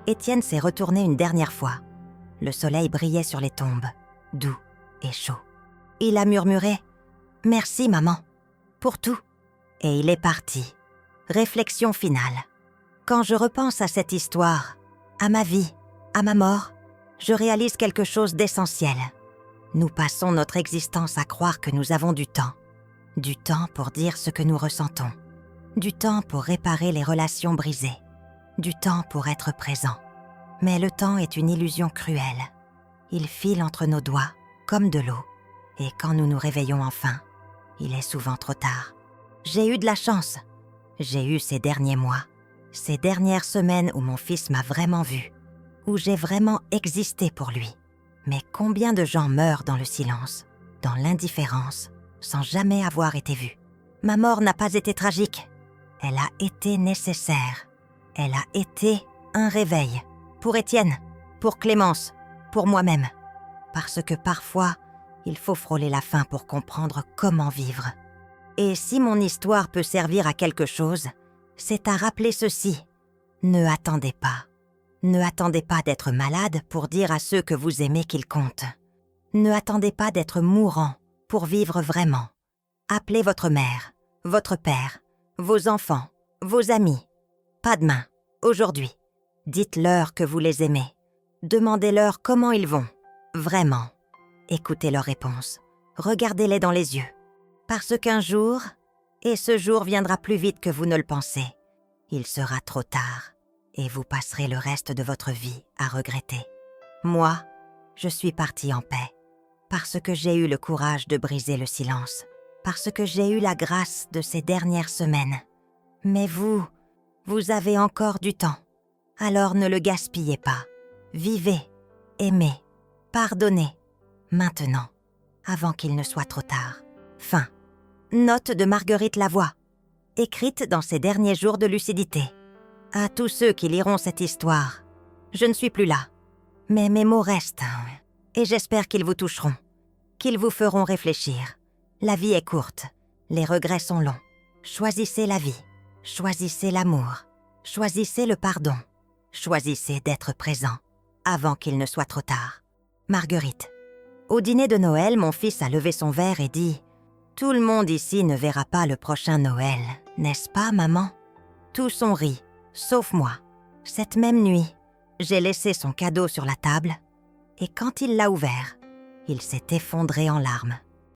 Étienne s'est retourné une dernière fois. Le soleil brillait sur les tombes, doux et chaud. Il a murmuré « Merci, maman, pour tout. » Et il est parti. Réflexion finale. Quand je repense à cette histoire, à ma vie, à ma mort, je réalise quelque chose d'essentiel. Nous passons notre existence à croire que nous avons du temps. Du temps pour dire ce que nous ressentons. Du temps pour réparer les relations brisées. Du temps pour être présent. Mais le temps est une illusion cruelle. Il file entre nos doigts, comme de l'eau. Et quand nous nous réveillons enfin, il est souvent trop tard. J'ai eu de la chance. J'ai eu ces derniers mois, ces dernières semaines où mon fils m'a vraiment vue, où j'ai vraiment existé pour lui. Mais combien de gens meurent dans le silence, dans l'indifférence, sans jamais avoir été vus. Ma mort n'a pas été tragique. Elle a été nécessaire. Elle a été un réveil. Pour Étienne, pour Clémence, pour moi-même. Parce que parfois, il faut frôler la faim pour comprendre comment vivre. Et si mon histoire peut servir à quelque chose, c'est à rappeler ceci. Ne attendez pas. Ne attendez pas d'être malade pour dire à ceux que vous aimez qu'ils comptent. Ne attendez pas d'être mourant pour vivre vraiment. Appelez votre mère, votre père, vos enfants, vos amis. Pas demain, aujourd'hui. Dites-leur que vous les aimez. Demandez-leur comment ils vont. Vraiment. Écoutez leurs réponses. Regardez-les dans les yeux. Parce qu'un jour, et ce jour viendra plus vite que vous ne le pensez, il sera trop tard et vous passerez le reste de votre vie à regretter. Moi, je suis partie en paix parce que j'ai eu le courage de briser le silence, parce que j'ai eu la grâce de ces dernières semaines. Mais vous avez encore du temps. Alors ne le gaspillez pas. Vivez, aimez, pardonnez, maintenant, avant qu'il ne soit trop tard. Fin. Note de Marguerite Lavoie, écrite dans ses derniers jours de lucidité. À tous ceux qui liront cette histoire, je ne suis plus là. Mais mes mots restent, et j'espère qu'ils vous toucheront, qu'ils vous feront réfléchir. La vie est courte, les regrets sont longs. Choisissez la vie, choisissez l'amour, choisissez le pardon, choisissez d'être présent, avant qu'il ne soit trop tard. Marguerite. Au dîner de Noël, mon fils a levé son verre et dit « Tout le monde ici ne verra pas le prochain Noël, n'est-ce pas, maman ?» Tous ont ri, sauf moi. Cette même nuit, j'ai laissé son cadeau sur la table, et quand il l'a ouvert, il s'est effondré en larmes.